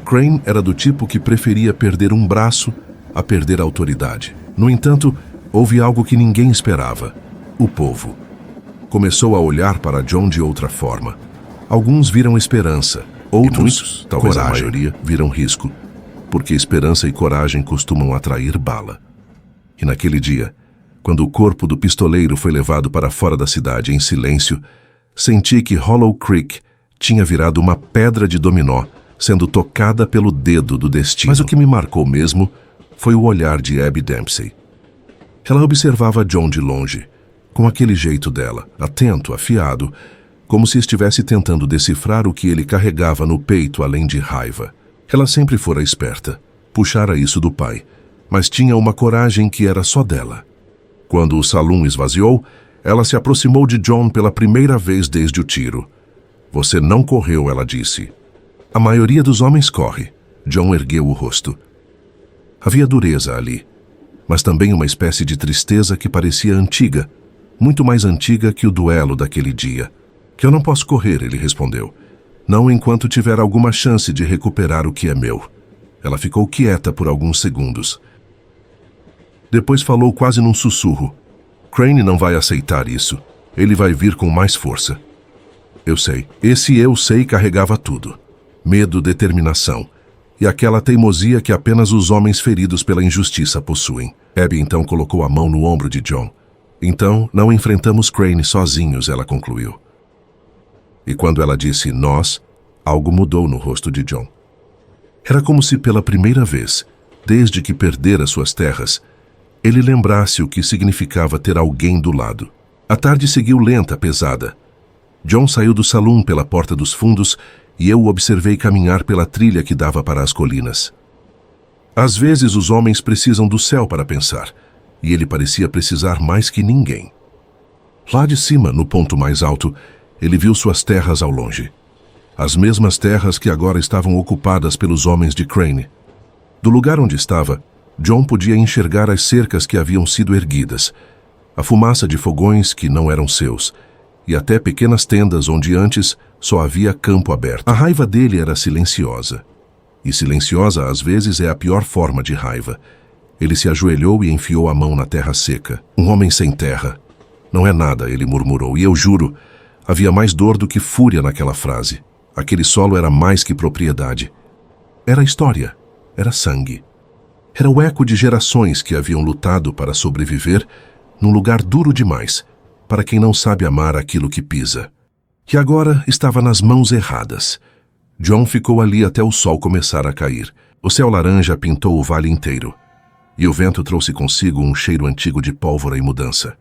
Crane era do tipo que preferia perder um braço a perder a autoridade. No entanto, houve algo que ninguém esperava. O povo começou a olhar para John de outra forma. Alguns viram esperança, outros, talvez coragem. A maioria, viram risco, porque esperança e coragem costumam atrair bala. E naquele dia, quando o corpo do pistoleiro foi levado para fora da cidade em silêncio, senti que Hollow Creek tinha virado uma pedra de dominó, sendo tocada pelo dedo do destino. Mas o que me marcou mesmo foi o olhar de Abby Dempsey. Ela observava John de longe, com aquele jeito dela, atento, afiado, como se estivesse tentando decifrar o que ele carregava no peito além de raiva. Ela sempre fora esperta, puxara isso do pai, mas tinha uma coragem que era só dela. Quando o salão esvaziou, ela se aproximou de John pela primeira vez desde o tiro. Você não correu, ela disse. A maioria dos homens corre. John ergueu o rosto. Havia dureza ali, mas também uma espécie de tristeza que parecia antiga, muito mais antiga que o duelo daquele dia. Que eu não posso correr, ele respondeu. Não enquanto tiver alguma chance de recuperar o que é meu. Ela ficou quieta por alguns segundos. Depois falou quase num sussurro. Crane não vai aceitar isso. Ele vai vir com mais força. Eu sei. Esse eu sei carregava tudo. Medo, determinação. E aquela teimosia que apenas os homens feridos pela injustiça possuem. Abby então colocou a mão no ombro de John. Então, não enfrentamos Crane sozinhos, ela concluiu. E quando ela disse nós, algo mudou no rosto de John. Era como se pela primeira vez, desde que perdera suas terras, ele lembrasse o que significava ter alguém do lado. A tarde seguiu lenta, pesada. John saiu do salão pela porta dos fundos e eu o observei caminhar pela trilha que dava para as colinas. Às vezes os homens precisam do céu para pensar, e ele parecia precisar mais que ninguém. Lá de cima, no ponto mais alto, ele viu suas terras ao longe. As mesmas terras que agora estavam ocupadas pelos homens de Crane. Do lugar onde estava, John podia enxergar as cercas que haviam sido erguidas, a fumaça de fogões que não eram seus, e até pequenas tendas onde antes só havia campo aberto. A raiva dele era silenciosa. E silenciosa, às vezes, é a pior forma de raiva. Ele se ajoelhou e enfiou a mão na terra seca. Um homem sem terra. Não é nada, ele murmurou, e eu juro, havia mais dor do que fúria naquela frase. Aquele solo era mais que propriedade. Era história, era sangue. Era o eco de gerações que haviam lutado para sobreviver num lugar duro demais, para quem não sabe amar aquilo que pisa. Que agora estava nas mãos erradas. John ficou ali até o sol começar a cair. O céu laranja pintou o vale inteiro, e o vento trouxe consigo um cheiro antigo de pólvora e mudança.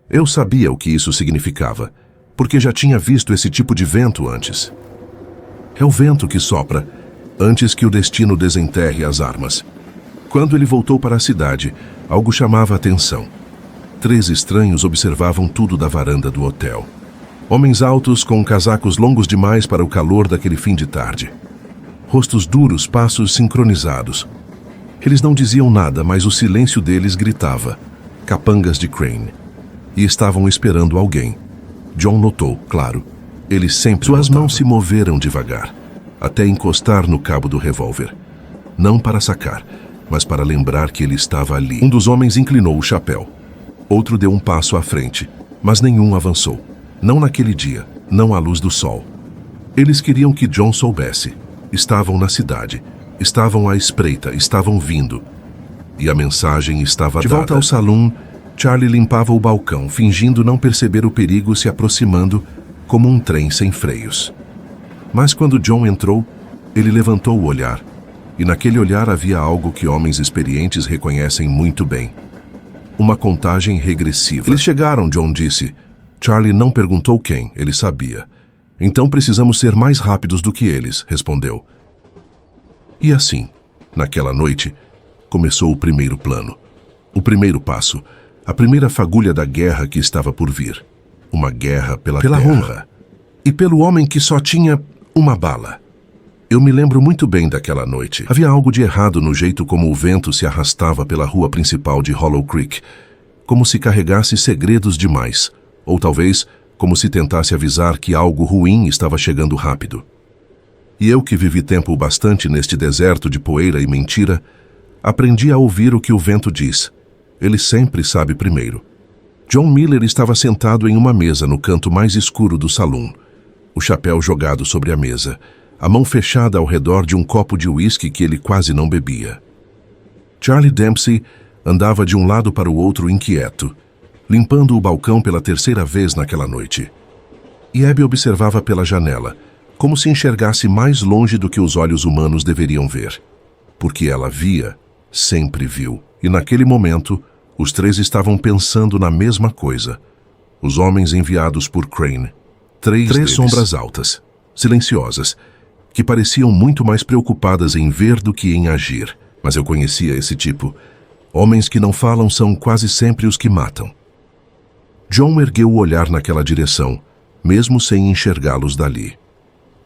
Eu sabia o que isso significava, porque já tinha visto esse tipo de vento antes. É o vento que sopra, antes que o destino desenterre as armas. Quando ele voltou para a cidade, algo chamava a atenção. 3 estranhos observavam tudo da varanda do hotel. Homens altos com casacos longos demais para o calor daquele fim de tarde. Rostos duros, passos sincronizados. Eles não diziam nada, mas o silêncio deles gritava. Capangas de Crane. E estavam esperando alguém. John notou, claro. Eles sempre Suas mãos se moveram devagar, até encostar no cabo do revólver. Não para sacar, mas para lembrar que ele estava ali. Um dos homens inclinou o chapéu. Outro deu um passo à frente, mas nenhum avançou. Não naquele dia, não à luz do sol. Eles queriam que John soubesse. Estavam na cidade. Estavam à espreita, estavam vindo. E a mensagem estava dada. De volta ao salão, Charlie limpava o balcão, fingindo não perceber o perigo se aproximando, como um trem sem freios. Mas quando John entrou, ele levantou o olhar. E naquele olhar havia algo que homens experientes reconhecem muito bem. Uma contagem regressiva. Eles chegaram, John disse. Charlie não perguntou quem, ele sabia. Então precisamos ser mais rápidos do que eles, respondeu. E assim, naquela noite, começou o primeiro plano. O primeiro passo, a primeira fagulha da guerra que estava por vir. Uma guerra pela honra. E pelo homem que só tinha uma bala. Eu me lembro muito bem daquela noite. Havia algo de errado no jeito como o vento se arrastava pela rua principal de Hollow Creek. Como se carregasse segredos demais. Ou talvez, como se tentasse avisar que algo ruim estava chegando rápido. E eu que vivi tempo bastante neste deserto de poeira e mentira, aprendi a ouvir o que o vento diz. Ele sempre sabe primeiro. John Miller estava sentado em uma mesa no canto mais escuro do salão, o chapéu jogado sobre a mesa, a mão fechada ao redor de um copo de uísque que ele quase não bebia. Charlie Dempsey andava de um lado para o outro inquieto, limpando o balcão pela 3ª vez naquela noite. E Abby observava pela janela, como se enxergasse mais longe do que os olhos humanos deveriam ver. Porque ela via, sempre viu. E naquele momento, os 3 estavam pensando na mesma coisa. Os homens enviados por Crane. 3 sombras altas, silenciosas, que pareciam muito mais preocupadas em ver do que em agir. Mas eu conhecia esse tipo. Homens que não falam são quase sempre os que matam. John ergueu o olhar naquela direção, mesmo sem enxergá-los dali.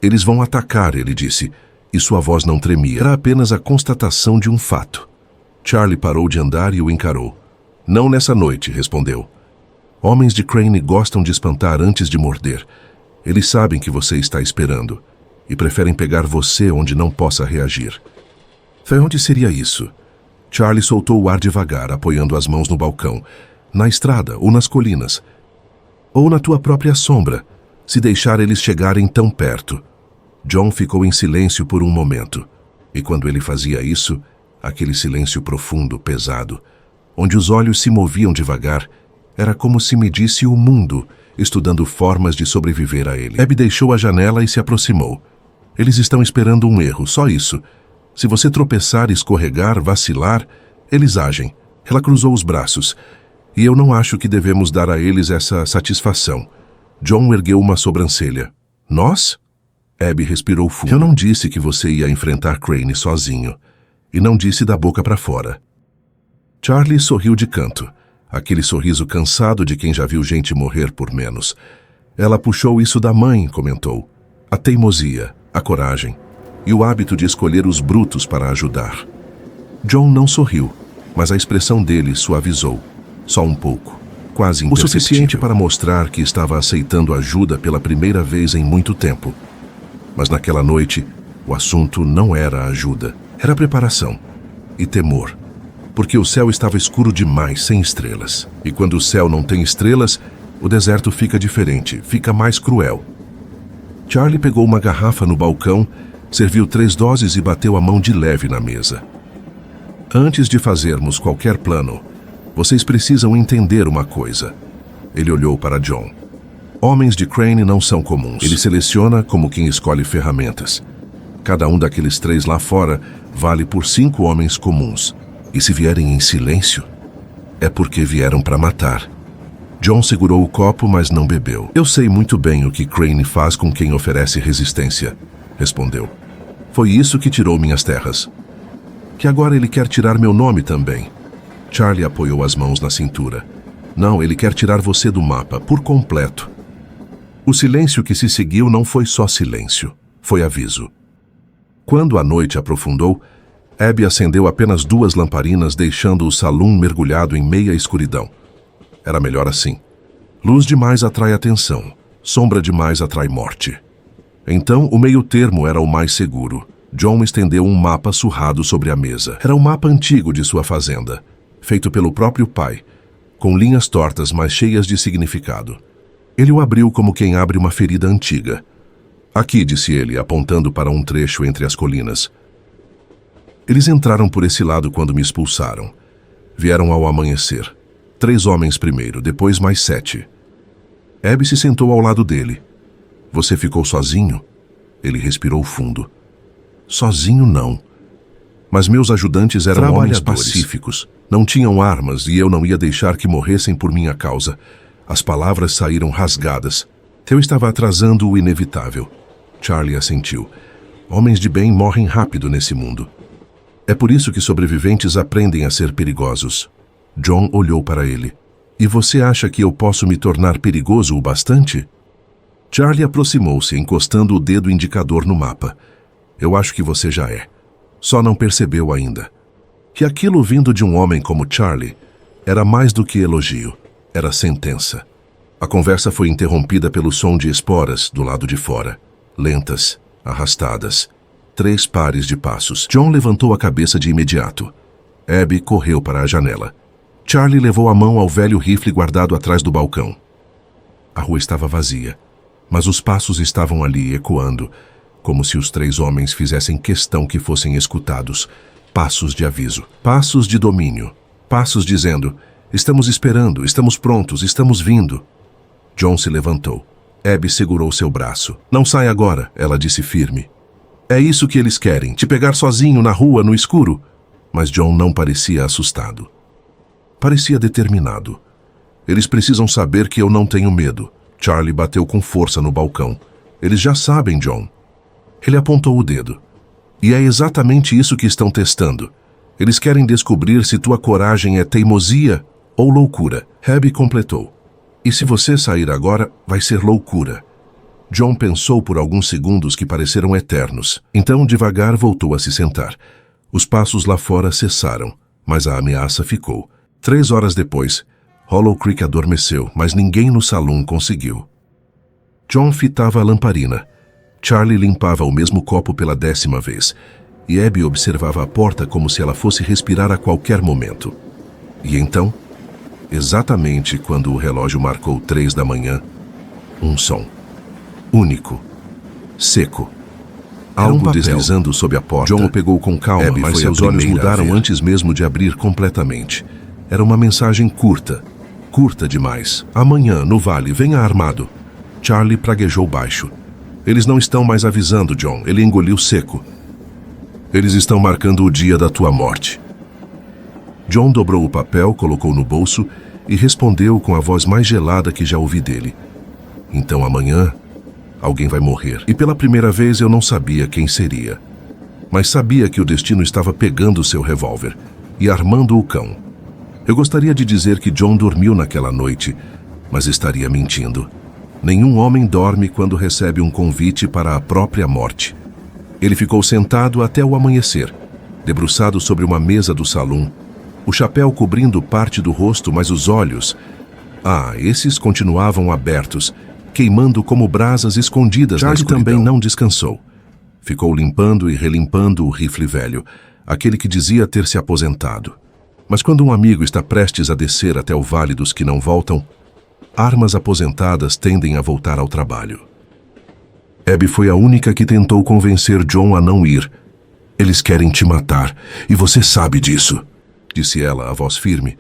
Eles vão atacar, ele disse, e sua voz não tremia. Era apenas a constatação de um fato. Charlie parou de andar e o encarou. Não nessa noite, respondeu. Homens de Crane gostam de espantar antes de morder. Eles sabem que você está esperando e preferem pegar você onde não possa reagir. Foi onde seria isso? Charlie soltou o ar devagar, apoiando as mãos no balcão. Na estrada ou nas colinas. Ou na tua própria sombra, se deixar eles chegarem tão perto. John ficou em silêncio por um momento. E quando ele fazia isso, aquele silêncio profundo, pesado, onde os olhos se moviam devagar, era como se medisse o mundo, estudando formas de sobreviver a ele. Abby deixou a janela e se aproximou. Eles estão esperando um erro, só isso. Se você tropeçar, escorregar, vacilar, eles agem. Ela cruzou os braços. E eu não acho que devemos dar a eles essa satisfação. John ergueu uma sobrancelha. Nós? Abby respirou fundo. Eu não disse que você ia enfrentar Crane sozinho. E não disse da boca para fora. Charlie sorriu de canto. Aquele sorriso cansado de quem já viu gente morrer por menos. Ela puxou isso da mãe, comentou. A teimosia, a coragem e o hábito de escolher os brutos para ajudar. John não sorriu, mas a expressão dele suavizou. Só um pouco, quase imperceptível. O suficiente para mostrar que estava aceitando ajuda pela primeira vez em muito tempo. Mas naquela noite, o assunto não era ajuda, era preparação e temor. Porque o céu estava escuro demais, sem estrelas. E quando o céu não tem estrelas, o deserto fica diferente, fica mais cruel. Charlie pegou uma garrafa no balcão, serviu 3 doses e bateu a mão de leve na mesa. Antes de fazermos qualquer plano, vocês precisam entender uma coisa. Ele olhou para John. Homens de Crane não são comuns. Ele seleciona como quem escolhe ferramentas. Cada um daqueles 3 lá fora vale por 5 homens comuns. E se vierem em silêncio, é porque vieram para matar. John segurou o copo, mas não bebeu. Eu sei muito bem o que Crane faz com quem oferece resistência, respondeu. Foi isso que tirou minhas terras. Que agora ele quer tirar meu nome também. Charlie apoiou as mãos na cintura. Não, ele quer tirar você do mapa, por completo. O silêncio que se seguiu não foi só silêncio, foi aviso. Quando a noite aprofundou, Abby acendeu apenas 2 lamparinas, deixando o salão mergulhado em meia escuridão. Era melhor assim. Luz demais atrai atenção, sombra demais atrai morte. Então, o meio-termo era o mais seguro. John estendeu um mapa surrado sobre a mesa. Era um mapa antigo de sua fazenda, feito pelo próprio pai, com linhas tortas, mas cheias de significado. Ele o abriu como quem abre uma ferida antiga. Aqui, disse ele, apontando para um trecho entre as colinas. Eles entraram por esse lado quando me expulsaram. Vieram ao amanhecer. 3 homens primeiro, depois mais 7. Abby se sentou ao lado dele. Você ficou sozinho? Ele respirou fundo. Sozinho não. Mas meus ajudantes eram homens pacíficos. Não tinham armas e eu não ia deixar que morressem por minha causa. As palavras saíram rasgadas. Eu estava atrasando o inevitável. Charlie assentiu. Homens de bem morrem rápido nesse mundo. É por isso que sobreviventes aprendem a ser perigosos. John olhou para ele. E você acha que eu posso me tornar perigoso o bastante? Charlie aproximou-se, encostando o dedo indicador no mapa. Eu acho que você já é. Só não percebeu ainda. Que aquilo vindo de um homem como Charlie era mais do que elogio. Era sentença. A conversa foi interrompida pelo som de esporas do lado de fora. Lentas, arrastadas. 3 pares de passos. John levantou a cabeça de imediato. Abby correu para a janela. Charlie levou a mão ao velho rifle guardado atrás do balcão. A rua estava vazia, mas os passos estavam ali ecoando, como se os 3 homens fizessem questão que fossem escutados. Passos de aviso, passos de domínio, passos dizendo: estamos esperando, estamos prontos, estamos vindo. John se levantou. Abby segurou seu braço. Não sai agora, ela disse firme. É isso que eles querem, te pegar sozinho na rua, no escuro. Mas John não parecia assustado. Parecia determinado. Eles precisam saber que eu não tenho medo. Charlie bateu com força no balcão. Eles já sabem, John. Ele apontou o dedo. E é exatamente isso que estão testando. Eles querem descobrir se tua coragem é teimosia ou loucura. Abby completou. E se você sair agora, vai ser loucura. John pensou por alguns segundos que pareceram eternos. Então, devagar, voltou a se sentar. Os passos lá fora cessaram, mas a ameaça ficou. 3 horas depois, Hollow Creek adormeceu, mas ninguém no salão conseguiu. John fitava a lamparina. Charlie limpava o mesmo copo pela 10ª vez, e Abby observava a porta como se ela fosse respirar a qualquer momento. E então, exatamente quando o relógio marcou 3 da manhã, um som. Único. Seco. Algo deslizando sob a porta. John o pegou com calma, Abby mas seus olhos mudaram antes mesmo de abrir completamente. Era uma mensagem curta. Curta demais. Amanhã, no vale, venha armado. Charlie praguejou baixo. Eles não estão mais avisando, John. Ele engoliu seco. Eles estão marcando o dia da tua morte. John dobrou o papel, colocou no bolso e respondeu com a voz mais gelada que já ouvi dele. Então amanhã, alguém vai morrer. E pela primeira vez eu não sabia quem seria. Mas sabia que o destino estava pegando seu revólver e armando o cão. Eu gostaria de dizer que John dormiu naquela noite, mas estaria mentindo. Nenhum homem dorme quando recebe um convite para a própria morte. Ele ficou sentado até o amanhecer, debruçado sobre uma mesa do salão, o chapéu cobrindo parte do rosto, mas os olhos... esses continuavam abertos, queimando como brasas escondidas na escuridão. Também não descansou. Ficou limpando e relimpando o rifle velho, aquele que dizia ter se aposentado. Mas quando um amigo está prestes a descer até o vale dos que não voltam, armas aposentadas tendem a voltar ao trabalho. Abby foi a única que tentou convencer John a não ir. Eles querem te matar, e você sabe disso, disse ela, a voz firme,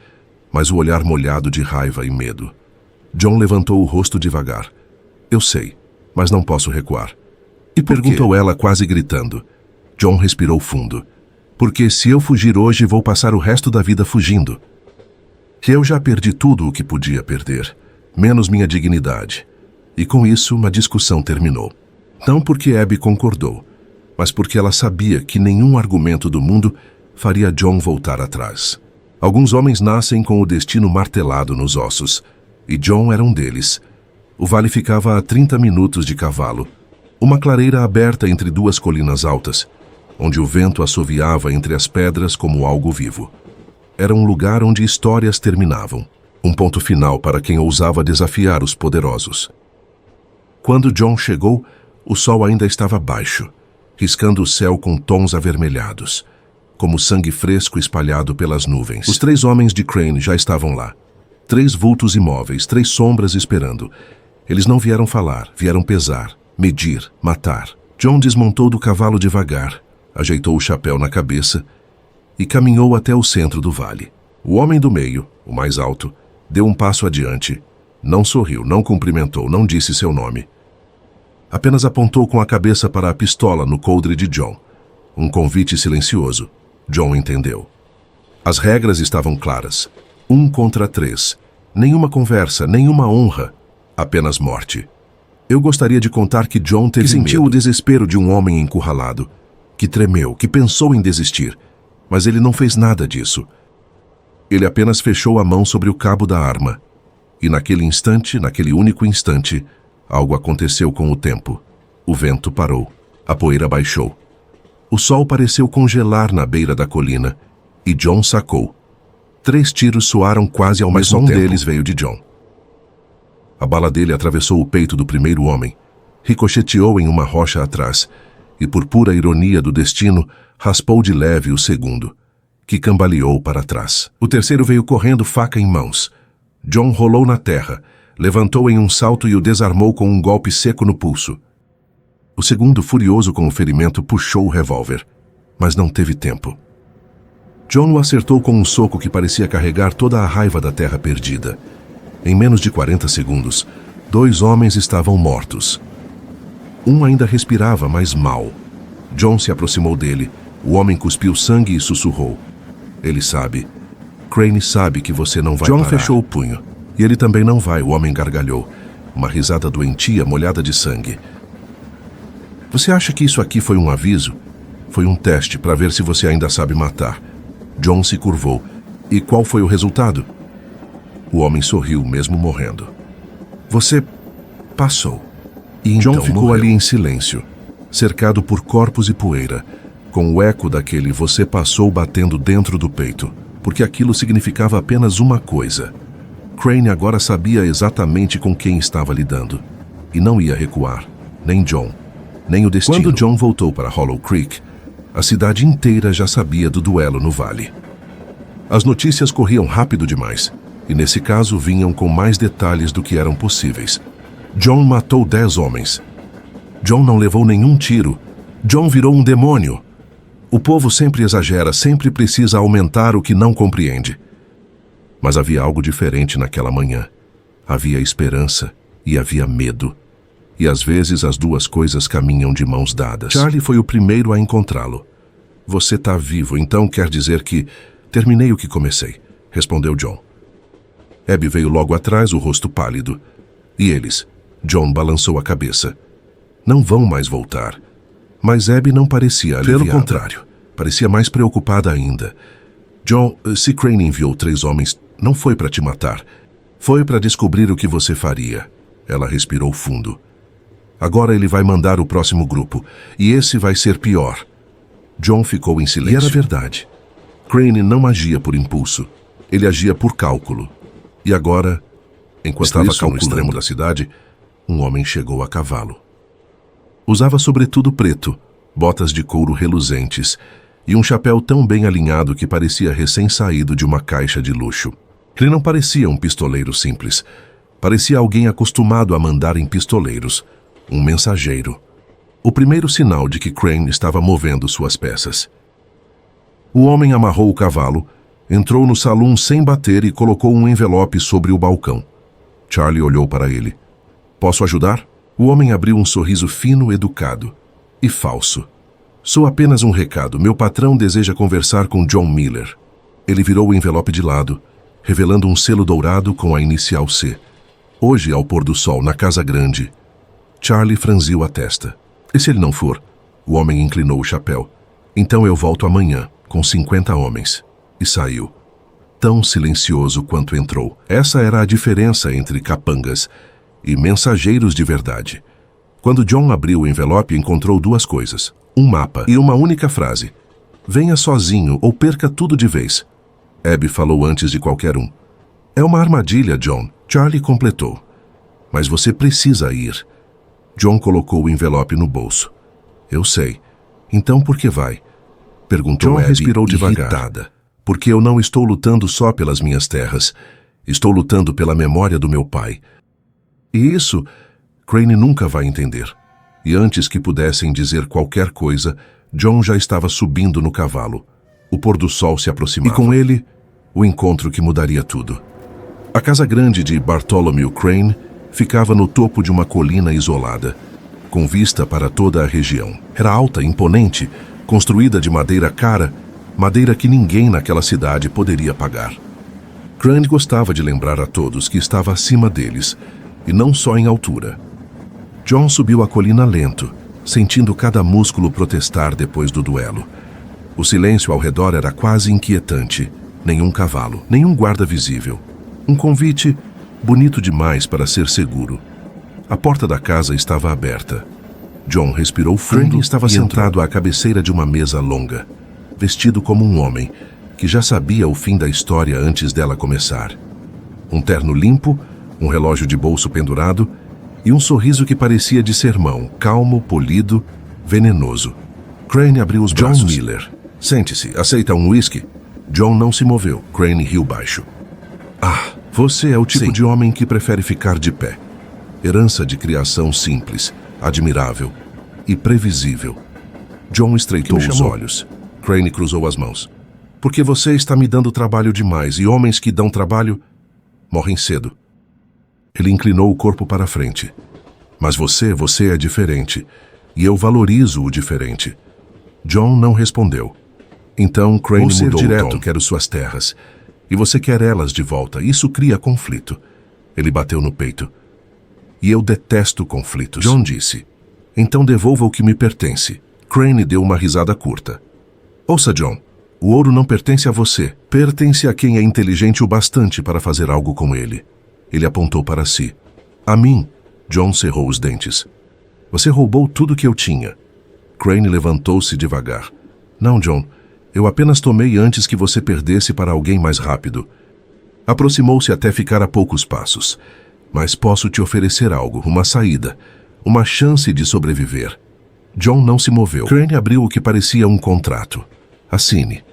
mas o olhar molhado de raiva e medo. John levantou o rosto devagar. Eu sei, mas não posso recuar. E perguntou ela, quase gritando. John respirou fundo. Porque se eu fugir hoje, vou passar o resto da vida fugindo. Eu já perdi tudo o que podia perder. menos minha dignidade. E com isso, uma discussão terminou. Não porque Abby concordou, mas porque ela sabia que nenhum argumento do mundo faria John voltar atrás. Alguns homens nascem com o destino martelado nos ossos, e John era um deles. O vale ficava a 30 minutos de cavalo, uma clareira aberta entre duas colinas altas, onde o vento assoviava entre as pedras como algo vivo. Era um lugar onde histórias terminavam, um ponto final para quem ousava desafiar os poderosos. Quando John chegou, o sol ainda estava baixo, riscando o céu com tons avermelhados, como sangue fresco espalhado pelas nuvens. Os 3 homens de Crane já estavam lá. 3 vultos imóveis, 3 sombras esperando. Eles não vieram falar, vieram pesar, medir, matar. John desmontou do cavalo devagar, ajeitou o chapéu na cabeça e caminhou até o centro do vale. O homem do meio, o mais alto, deu um passo adiante. Não sorriu, não cumprimentou, não disse seu nome. Apenas apontou com a cabeça para a pistola no coldre de John. Um convite silencioso. John entendeu. As regras estavam claras. 1 contra 3. Nenhuma conversa, nenhuma honra. Apenas morte. Eu gostaria de contar que John teve sentiu o desespero de um homem encurralado, que tremeu, que pensou em desistir, mas ele não fez nada disso. Ele apenas fechou a mão sobre o cabo da arma. E naquele instante, naquele único instante, algo aconteceu com o tempo. O vento parou. A poeira baixou. O sol pareceu congelar na beira da colina, e John sacou. 3 tiros soaram quase ao mesmo tempo. Mas um deles veio de John. A bala dele atravessou o peito do primeiro homem, ricocheteou em uma rocha atrás, e por pura ironia do destino, raspou de leve o segundo, que cambaleou para trás. O terceiro veio correndo, faca em mãos. John rolou na terra, levantou em um salto e o desarmou com um golpe seco no pulso. O segundo, furioso com o ferimento, puxou o revólver, mas não teve tempo. John o acertou com um soco que parecia carregar toda a raiva da terra perdida. Em menos de 40 segundos, 2 homens estavam mortos. Um ainda respirava, mas mal. John se aproximou dele. O homem cuspiu sangue e sussurrou. Ele sabe. Crane sabe que você não vai parar. John fechou o punho. E ele também não vai, o homem gargalhou. Uma risada doentia, molhada de sangue. Você acha que isso aqui foi um aviso? Foi um teste para ver se você ainda sabe matar. John se curvou. E qual foi o resultado? O homem sorriu, mesmo morrendo. Você passou. E então John ficou ali em silêncio, cercado por corpos e poeira, com o eco daquele você passou batendo dentro do peito, porque aquilo significava apenas uma coisa. Crane agora sabia exatamente com quem estava lidando. E não ia recuar, nem John, nem o destino. Quando John voltou para Hollow Creek, a cidade inteira já sabia do duelo no vale. As notícias corriam rápido demais, e nesse caso vinham com mais detalhes do que eram possíveis. John matou 10 homens. John não levou nenhum tiro. John virou um demônio. O povo sempre exagera, sempre precisa aumentar o que não compreende. Mas havia algo diferente naquela manhã. Havia esperança e havia medo. E às vezes as duas coisas caminham de mãos dadas. Charlie foi o primeiro a encontrá-lo. Você está vivo, então quer dizer que terminei o que comecei, respondeu John. Abby veio logo atrás, o rosto pálido. E eles? John balançou a cabeça. Não vão mais voltar. Mas Abby não parecia aliviada. Pelo contrário, parecia mais preocupada ainda. John, se Crane enviou 3 homens, não foi para te matar. Foi para descobrir o que você faria. Ela respirou fundo. Agora ele vai mandar o próximo grupo, e esse vai ser pior. John ficou em silêncio. E era verdade. Crane não agia por impulso. Ele agia por cálculo. E agora, enquanto estava no extremo da cidade, um homem chegou a cavalo. Usava sobretudo preto, botas de couro reluzentes e um chapéu tão bem alinhado que parecia recém-saído de uma caixa de luxo. Ele não parecia um pistoleiro simples. Parecia alguém acostumado a mandar em pistoleiros, um mensageiro. O primeiro sinal de que Crane estava movendo suas peças. O homem amarrou o cavalo, entrou no salão sem bater e colocou um envelope sobre o balcão. Charlie olhou para ele. Posso ajudar? O homem abriu um sorriso fino, educado. E falso. Sou apenas um recado. Meu patrão deseja conversar com John Miller. Ele virou o envelope de lado, revelando um selo dourado com a inicial C. Hoje, ao pôr do sol, na casa grande. Charlie franziu a testa. E se ele não for? O homem inclinou o chapéu. Então eu volto amanhã, com 50 homens. E saiu. Tão silencioso quanto entrou. Essa era a diferença entre capangas e mensageiros de verdade. Quando John abriu o envelope, encontrou duas coisas. Um mapa e uma única frase. Venha sozinho ou perca tudo de vez. Abby falou antes de qualquer um. É uma armadilha, John. Charlie completou. Mas você precisa ir. John colocou o envelope no bolso. Eu sei. Então por que vai? Perguntou Abby, respirou devagar. Irritada. Porque eu não estou lutando só pelas minhas terras. Estou lutando pela memória do meu pai. E isso, Crane nunca vai entender. E antes que pudessem dizer qualquer coisa, John já estava subindo no cavalo. O pôr do sol se aproximava. E com ele, o encontro que mudaria tudo. A casa grande de Bartholomew Crane ficava no topo de uma colina isolada, com vista para toda a região. Era alta, imponente, construída de madeira cara, madeira que ninguém naquela cidade poderia pagar. Crane gostava de lembrar a todos que estava acima deles, e não só em altura. John subiu a colina lento, sentindo cada músculo protestar depois do duelo. O silêncio ao redor era quase inquietante. Nenhum cavalo, nenhum guarda visível. Um convite bonito demais para ser seguro. A porta da casa estava aberta. John respirou fundo e estava sentado à cabeceira de uma mesa longa, vestido como um homem, que já sabia o fim da história antes dela começar. Um terno limpo, um relógio de bolso pendurado e um sorriso que parecia de sermão, calmo, polido, venenoso. Crane abriu os braços. John Miller. Sente-se, aceita um whisky? John não se moveu. Crane riu baixo. Ah, você é o tipo de homem que prefere ficar de pé. Herança de criação simples, admirável e previsível. John estreitou os olhos. Crane cruzou as mãos. Porque você está me dando trabalho demais e homens que dão trabalho morrem cedo. Ele inclinou o corpo para a frente. Mas você é diferente. E eu valorizo o diferente. John não respondeu. Então Crane mudou o tom. Direto, quero suas terras. E você quer elas de volta. Isso cria conflito. Ele bateu no peito. E eu detesto conflitos. John disse. Então devolva o que me pertence. Crane deu uma risada curta. Ouça, John. O ouro não pertence a você. Pertence a quem é inteligente o bastante para fazer algo com ele. Ele apontou para si. A mim. John cerrou os dentes. Você roubou tudo que eu tinha. Crane levantou-se devagar. Não, John. Eu apenas tomei antes que você perdesse para alguém mais rápido. Aproximou-se até ficar a poucos passos. Mas posso te oferecer algo, uma saída, uma chance de sobreviver. John não se moveu. Crane abriu o que parecia um contrato. Assine.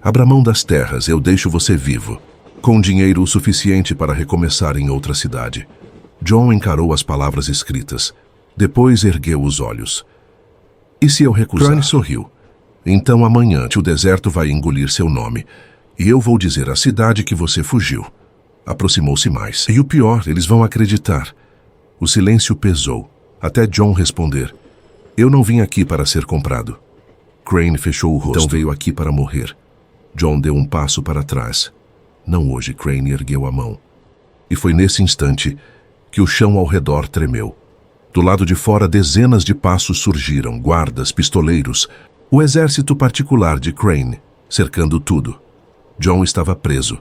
Abra mão das terras, eu deixo você vivo. Com dinheiro o suficiente para recomeçar em outra cidade. John encarou as palavras escritas. Depois ergueu os olhos. E se eu recusar? Crane sorriu. Então amanhã o deserto vai engolir seu nome. E eu vou dizer à cidade que você fugiu. Aproximou-se mais. E o pior, eles vão acreditar. O silêncio pesou, até John responder. Eu não vim aqui para ser comprado. Crane fechou o rosto. Então veio aqui para morrer. John deu um passo para trás. Não hoje, Crane ergueu a mão. E foi nesse instante que o chão ao redor tremeu. Do lado de fora, dezenas de passos surgiram, guardas, pistoleiros, o exército particular de Crane, cercando tudo. John estava preso.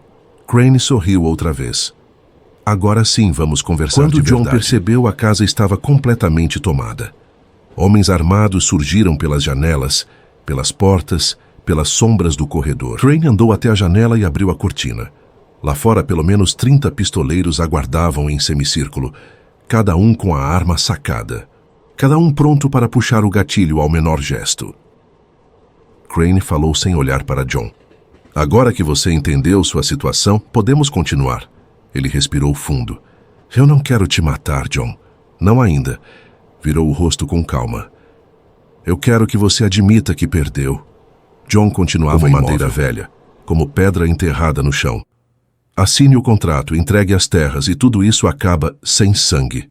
Crane sorriu outra vez. Agora sim vamos conversar de verdade. Quando John percebeu, a casa estava completamente tomada. Homens armados surgiram pelas janelas, pelas portas, pelas sombras do corredor. Crane andou até a janela e abriu a cortina. Lá fora, pelo menos 30 pistoleiros aguardavam em semicírculo, cada um com a arma sacada, cada um pronto para puxar o gatilho ao menor gesto. Crane falou sem olhar para John. Agora que você entendeu sua situação, podemos continuar. Ele respirou fundo. Eu não quero te matar, John. Não ainda. Virou o rosto com calma. Eu quero que você admita que perdeu. John continuava como madeira velha, como pedra enterrada no chão. Assine o contrato, entregue as terras e tudo isso acaba sem sangue.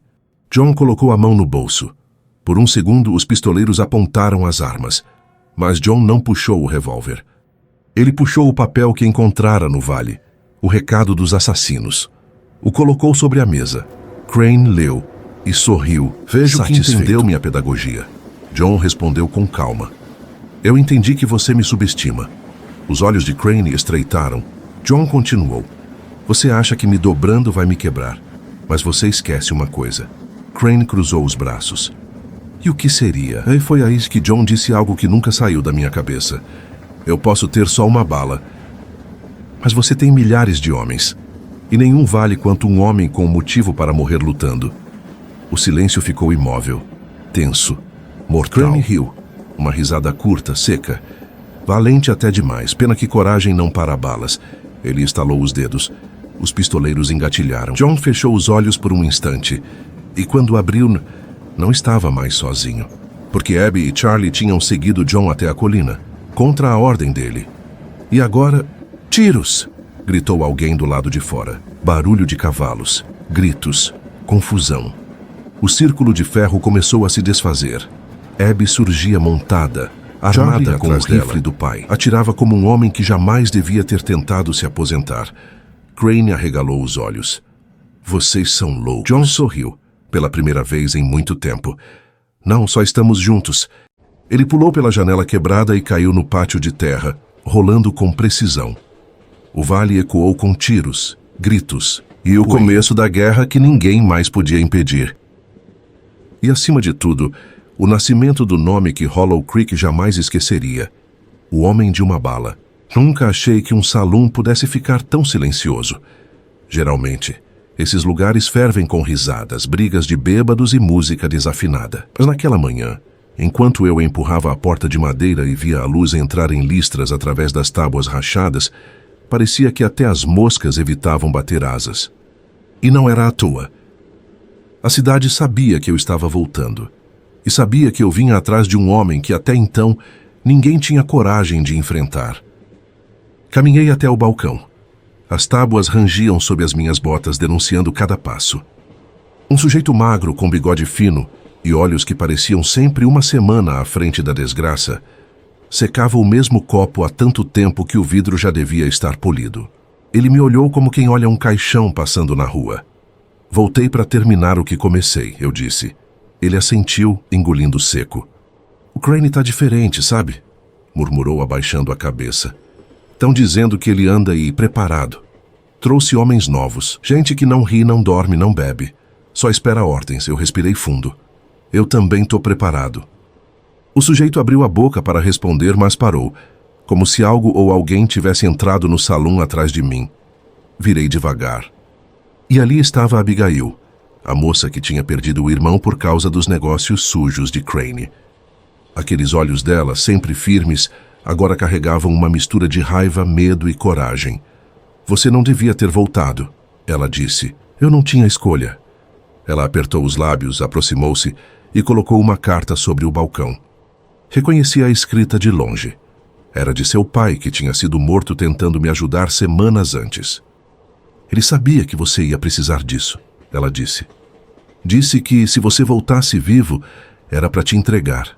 John colocou a mão no bolso. Por um segundo, os pistoleiros apontaram as armas, mas John não puxou o revólver. Ele puxou o papel que encontrara no vale, o recado dos assassinos. O colocou sobre a mesa. Crane leu e sorriu. Vejo que entendeu minha pedagogia. John respondeu com calma. Eu entendi que você me subestima. Os olhos de Crane estreitaram. John continuou. Você acha que me dobrando vai me quebrar, mas você esquece uma coisa. Crane cruzou os braços. E o que seria? E foi aí que John disse algo que nunca saiu da minha cabeça. Eu posso ter só uma bala, mas você tem milhares de homens, e nenhum vale quanto um homem com motivo para morrer lutando. O silêncio ficou imóvel, tenso, mortal. Crane riu, uma risada curta, seca, valente até demais. Pena que coragem não para balas. Ele estalou os dedos. Os pistoleiros engatilharam. John fechou os olhos por um instante, e quando abriu, não estava mais sozinho, porque Abby e Charlie tinham seguido John até a colina, contra a ordem dele. E agora, tiros! Gritou alguém do lado de fora. Barulho de cavalos, gritos, confusão. O círculo de ferro começou a se desfazer. Abby surgia montada, armada com o rifle do pai. Atirava como um homem que jamais devia ter tentado se aposentar. Crane arregalou os olhos. Vocês são loucos. John sorriu, pela primeira vez em muito tempo. Não, só estamos juntos. Ele pulou pela janela quebrada e caiu no pátio de terra, rolando com precisão. O vale ecoou com tiros, gritos e o começo da guerra que ninguém mais podia impedir. E acima de tudo, o nascimento do nome que Hollow Creek jamais esqueceria. O Homem de uma Bala. Nunca achei que um saloon pudesse ficar tão silencioso. Geralmente, esses lugares fervem com risadas, brigas de bêbados e música desafinada. Mas naquela manhã, enquanto eu empurrava a porta de madeira e via a luz entrar em listras através das tábuas rachadas, parecia que até as moscas evitavam bater asas. E não era à toa. A cidade sabia que eu estava voltando. E sabia que eu vinha atrás de um homem que até então ninguém tinha coragem de enfrentar. Caminhei até o balcão. As tábuas rangiam sob as minhas botas, denunciando cada passo. Um sujeito magro com bigode fino e olhos que pareciam sempre uma semana à frente da desgraça, secava o mesmo copo há tanto tempo que o vidro já devia estar polido. Ele me olhou como quem olha um caixão passando na rua. Voltei para terminar o que comecei, eu disse. Ele assentiu, engolindo seco. O Crane tá diferente, sabe? Murmurou abaixando a cabeça. Estão dizendo que ele anda aí preparado. Trouxe homens novos, gente que não ri, não dorme, não bebe. Só espera ordens. Eu respirei fundo. Eu também tô preparado. O sujeito abriu a boca para responder, mas parou, como se algo ou alguém tivesse entrado no salão atrás de mim. Virei devagar. E ali estava Abigail, a moça que tinha perdido o irmão por causa dos negócios sujos de Crane. Aqueles olhos dela, sempre firmes, agora carregavam uma mistura de raiva, medo e coragem. Você não devia ter voltado, ela disse. Eu não tinha escolha. Ela apertou os lábios, aproximou-se e colocou uma carta sobre o balcão. Reconheci a escrita de longe. Era de seu pai, que tinha sido morto tentando me ajudar semanas antes. Ele sabia que você ia precisar disso, ela disse. Disse que, se você voltasse vivo, era para te entregar.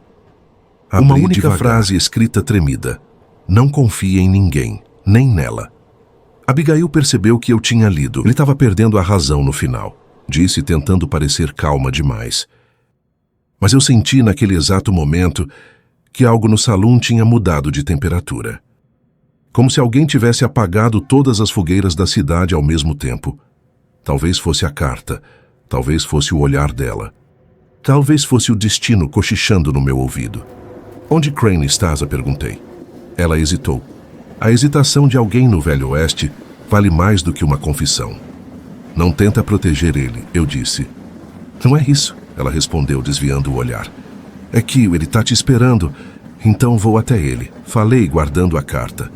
Uma única frase escrita tremida. Não confie em ninguém, nem nela. Abigail percebeu que eu tinha lido. Ele estava perdendo a razão no final, disse, tentando parecer calma demais. Mas eu senti naquele exato momento que algo no salão tinha mudado de temperatura. Como se alguém tivesse apagado todas as fogueiras da cidade ao mesmo tempo. Talvez fosse a carta, talvez fosse o olhar dela. Talvez fosse o destino cochichando no meu ouvido. Onde Crane estás? Perguntei. Ela hesitou. A hesitação de alguém no Velho Oeste vale mais do que uma confissão. Não tenta proteger ele, eu disse. Não é isso, ela respondeu, desviando o olhar. É que ele tá te esperando, então vou até ele. Falei, guardando a carta.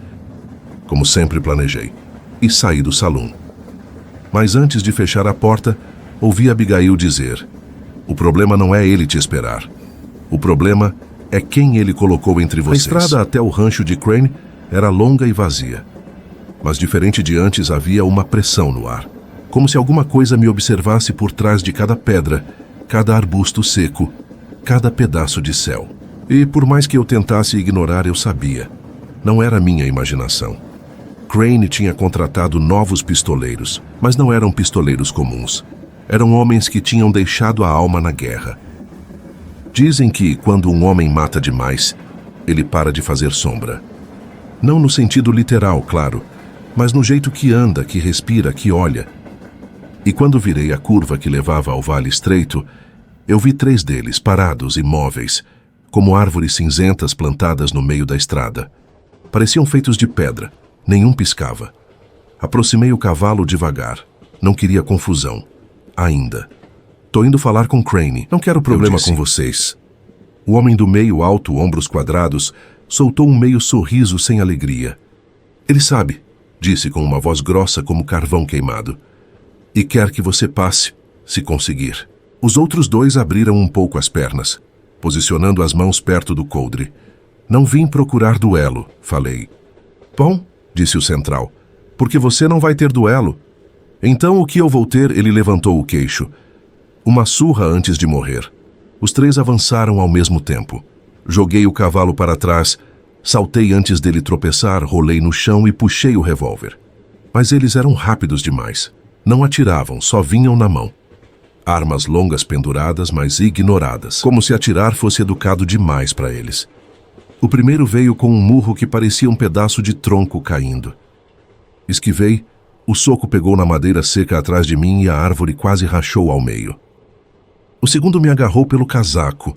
Como sempre planejei. E saí do salão. Mas antes de fechar a porta, ouvi Abigail dizer: o problema não é ele te esperar. O problema é quem ele colocou entre vocês. A estrada até o rancho de Crane era longa e vazia. Mas diferente de antes, havia uma pressão no ar. Como se alguma coisa me observasse por trás de cada pedra, cada arbusto seco, cada pedaço de céu. E por mais que eu tentasse ignorar, eu sabia. Não era minha imaginação. Crane tinha contratado novos pistoleiros, mas não eram pistoleiros comuns. Eram homens que tinham deixado a alma na guerra. Dizem que, quando um homem mata demais, ele para de fazer sombra. Não no sentido literal, claro, mas no jeito que anda, que respira, que olha. E quando virei a curva que levava ao vale estreito, eu vi 3 deles parados, imóveis, como árvores cinzentas plantadas no meio da estrada. Pareciam feitos de pedra, nenhum piscava. Aproximei o cavalo devagar. Não queria confusão. Ainda. Tô indo falar com Crane. Não quero problema com vocês. O homem do meio, alto, ombros quadrados, soltou um meio sorriso sem alegria. Ele sabe, disse com uma voz grossa como carvão queimado. E quer que você passe, se conseguir. Os outros 2 abriram um pouco as pernas, posicionando as mãos perto do coldre. Não vim procurar duelo, falei. Bom, disse o central, porque você não vai ter duelo. Então o que eu vou ter? Ele levantou o queixo. Uma surra antes de morrer. Os 3 avançaram ao mesmo tempo. Joguei o cavalo para trás, saltei antes dele tropeçar, rolei no chão e puxei o revólver. Mas eles eram rápidos demais. Não atiravam, só vinham na mão. Armas longas penduradas, mas ignoradas, como se atirar fosse educado demais para eles. O primeiro veio com um murro que parecia um pedaço de tronco caindo. Esquivei, o soco pegou na madeira seca atrás de mim e a árvore quase rachou ao meio. O segundo me agarrou pelo casaco,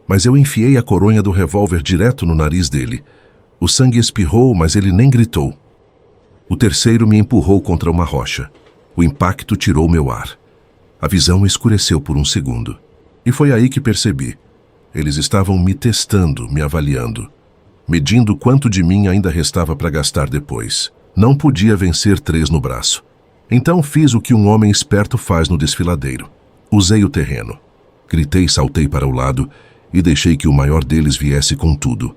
mas eu enfiei a coronha do revólver direto no nariz dele. O sangue espirrou, mas ele nem gritou. O terceiro me empurrou contra uma rocha. O impacto tirou meu ar. A visão escureceu por um segundo. E foi aí que percebi. Eles estavam me testando, me avaliando, medindo quanto de mim ainda restava para gastar depois. Não podia vencer 3 no braço. Então fiz o que um homem esperto faz no desfiladeiro. Usei o terreno. Gritei e saltei para o lado e deixei que o maior deles viesse com tudo.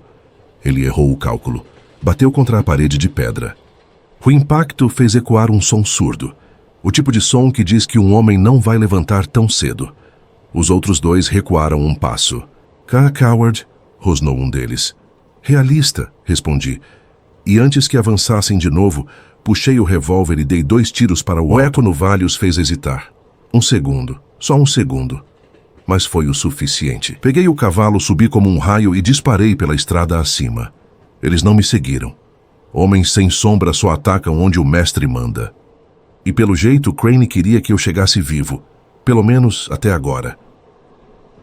Ele errou o cálculo. Bateu contra a parede de pedra. O impacto fez ecoar um som surdo. O tipo de som que diz que um homem não vai levantar tão cedo. Os outros 2 recuaram um passo. Coward, rosnou um deles. Realista, respondi. E antes que avançassem de novo, puxei o revólver e dei 2 tiros para o alto. O eco no vale os fez hesitar. Um segundo, só um segundo. Mas foi o suficiente. Peguei o cavalo, subi como um raio e disparei pela estrada acima. Eles não me seguiram. Homens sem sombra só atacam onde o mestre manda. E pelo jeito, Crane queria que eu chegasse vivo. Pelo menos até agora.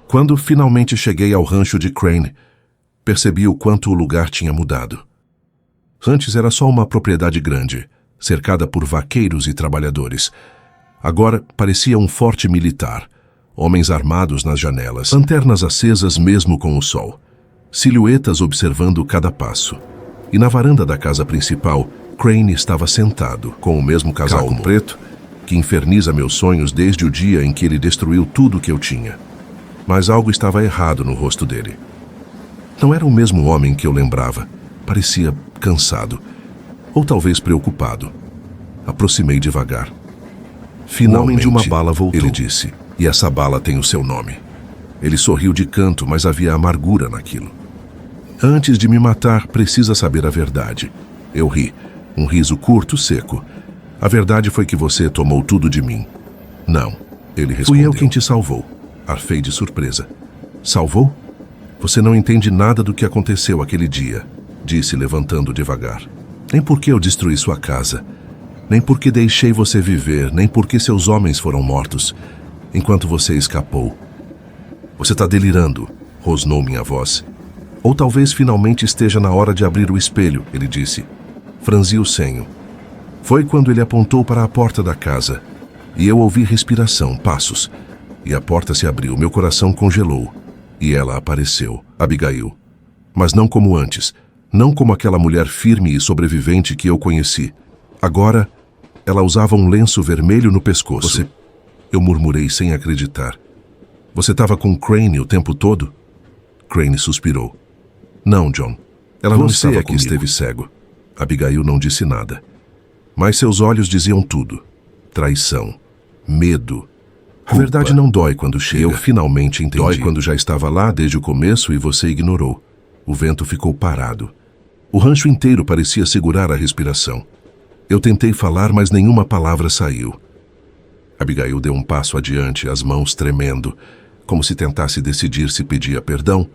Quando finalmente cheguei ao rancho de Crane, percebi o quanto o lugar tinha mudado. Antes era só uma propriedade grande, cercada por vaqueiros e trabalhadores. Agora parecia um forte militar. Homens armados nas janelas, lanternas acesas mesmo com o sol. Silhuetas observando cada passo. E na varanda da casa principal, Crane estava sentado, com o mesmo casaco preto, que inferniza meus sonhos desde o dia em que ele destruiu tudo que eu tinha. Mas algo estava errado no rosto dele. Não era o mesmo homem que eu lembrava. Parecia cansado, ou talvez preocupado. Aproximei devagar. Finalmente uma bala voltou, ele disse, e essa bala tem o seu nome. Ele sorriu de canto, mas havia amargura naquilo. Antes de me matar, precisa saber a verdade. Eu ri. Um riso curto, seco. A verdade foi que você tomou tudo de mim. Não, ele respondeu. Fui eu quem te salvou. Arfei de surpresa. Salvou? Você não entende nada do que aconteceu aquele dia, disse levantando devagar. Nem porque eu destruí sua casa. Nem porque deixei você viver. Nem porque seus homens foram mortos, enquanto você escapou. Você está delirando, rosnou minha voz. Ou talvez finalmente esteja na hora de abrir o espelho, ele disse. Franzi o senho. Foi quando ele apontou para a porta da casa. E eu ouvi respiração, passos. E a porta se abriu, meu coração congelou. E ela apareceu, Abigail. Mas não como antes. Não como aquela mulher firme e sobrevivente que eu conheci. Agora, ela usava um lenço vermelho no pescoço. Eu murmurei sem acreditar. Você estava com Crane o tempo todo? Crane suspirou. Não, John. Ela não estava comigo. Esteve cego. Abigail não disse nada. Mas seus olhos diziam tudo. Traição. Medo. A verdade não dói quando chega. Eu finalmente entendi. Dói quando já estava lá desde o começo e você ignorou. O vento ficou parado. O rancho inteiro parecia segurar a respiração. Eu tentei falar, mas nenhuma palavra saiu. Abigail deu um passo adiante, as mãos tremendo, como se tentasse decidir se pedia perdão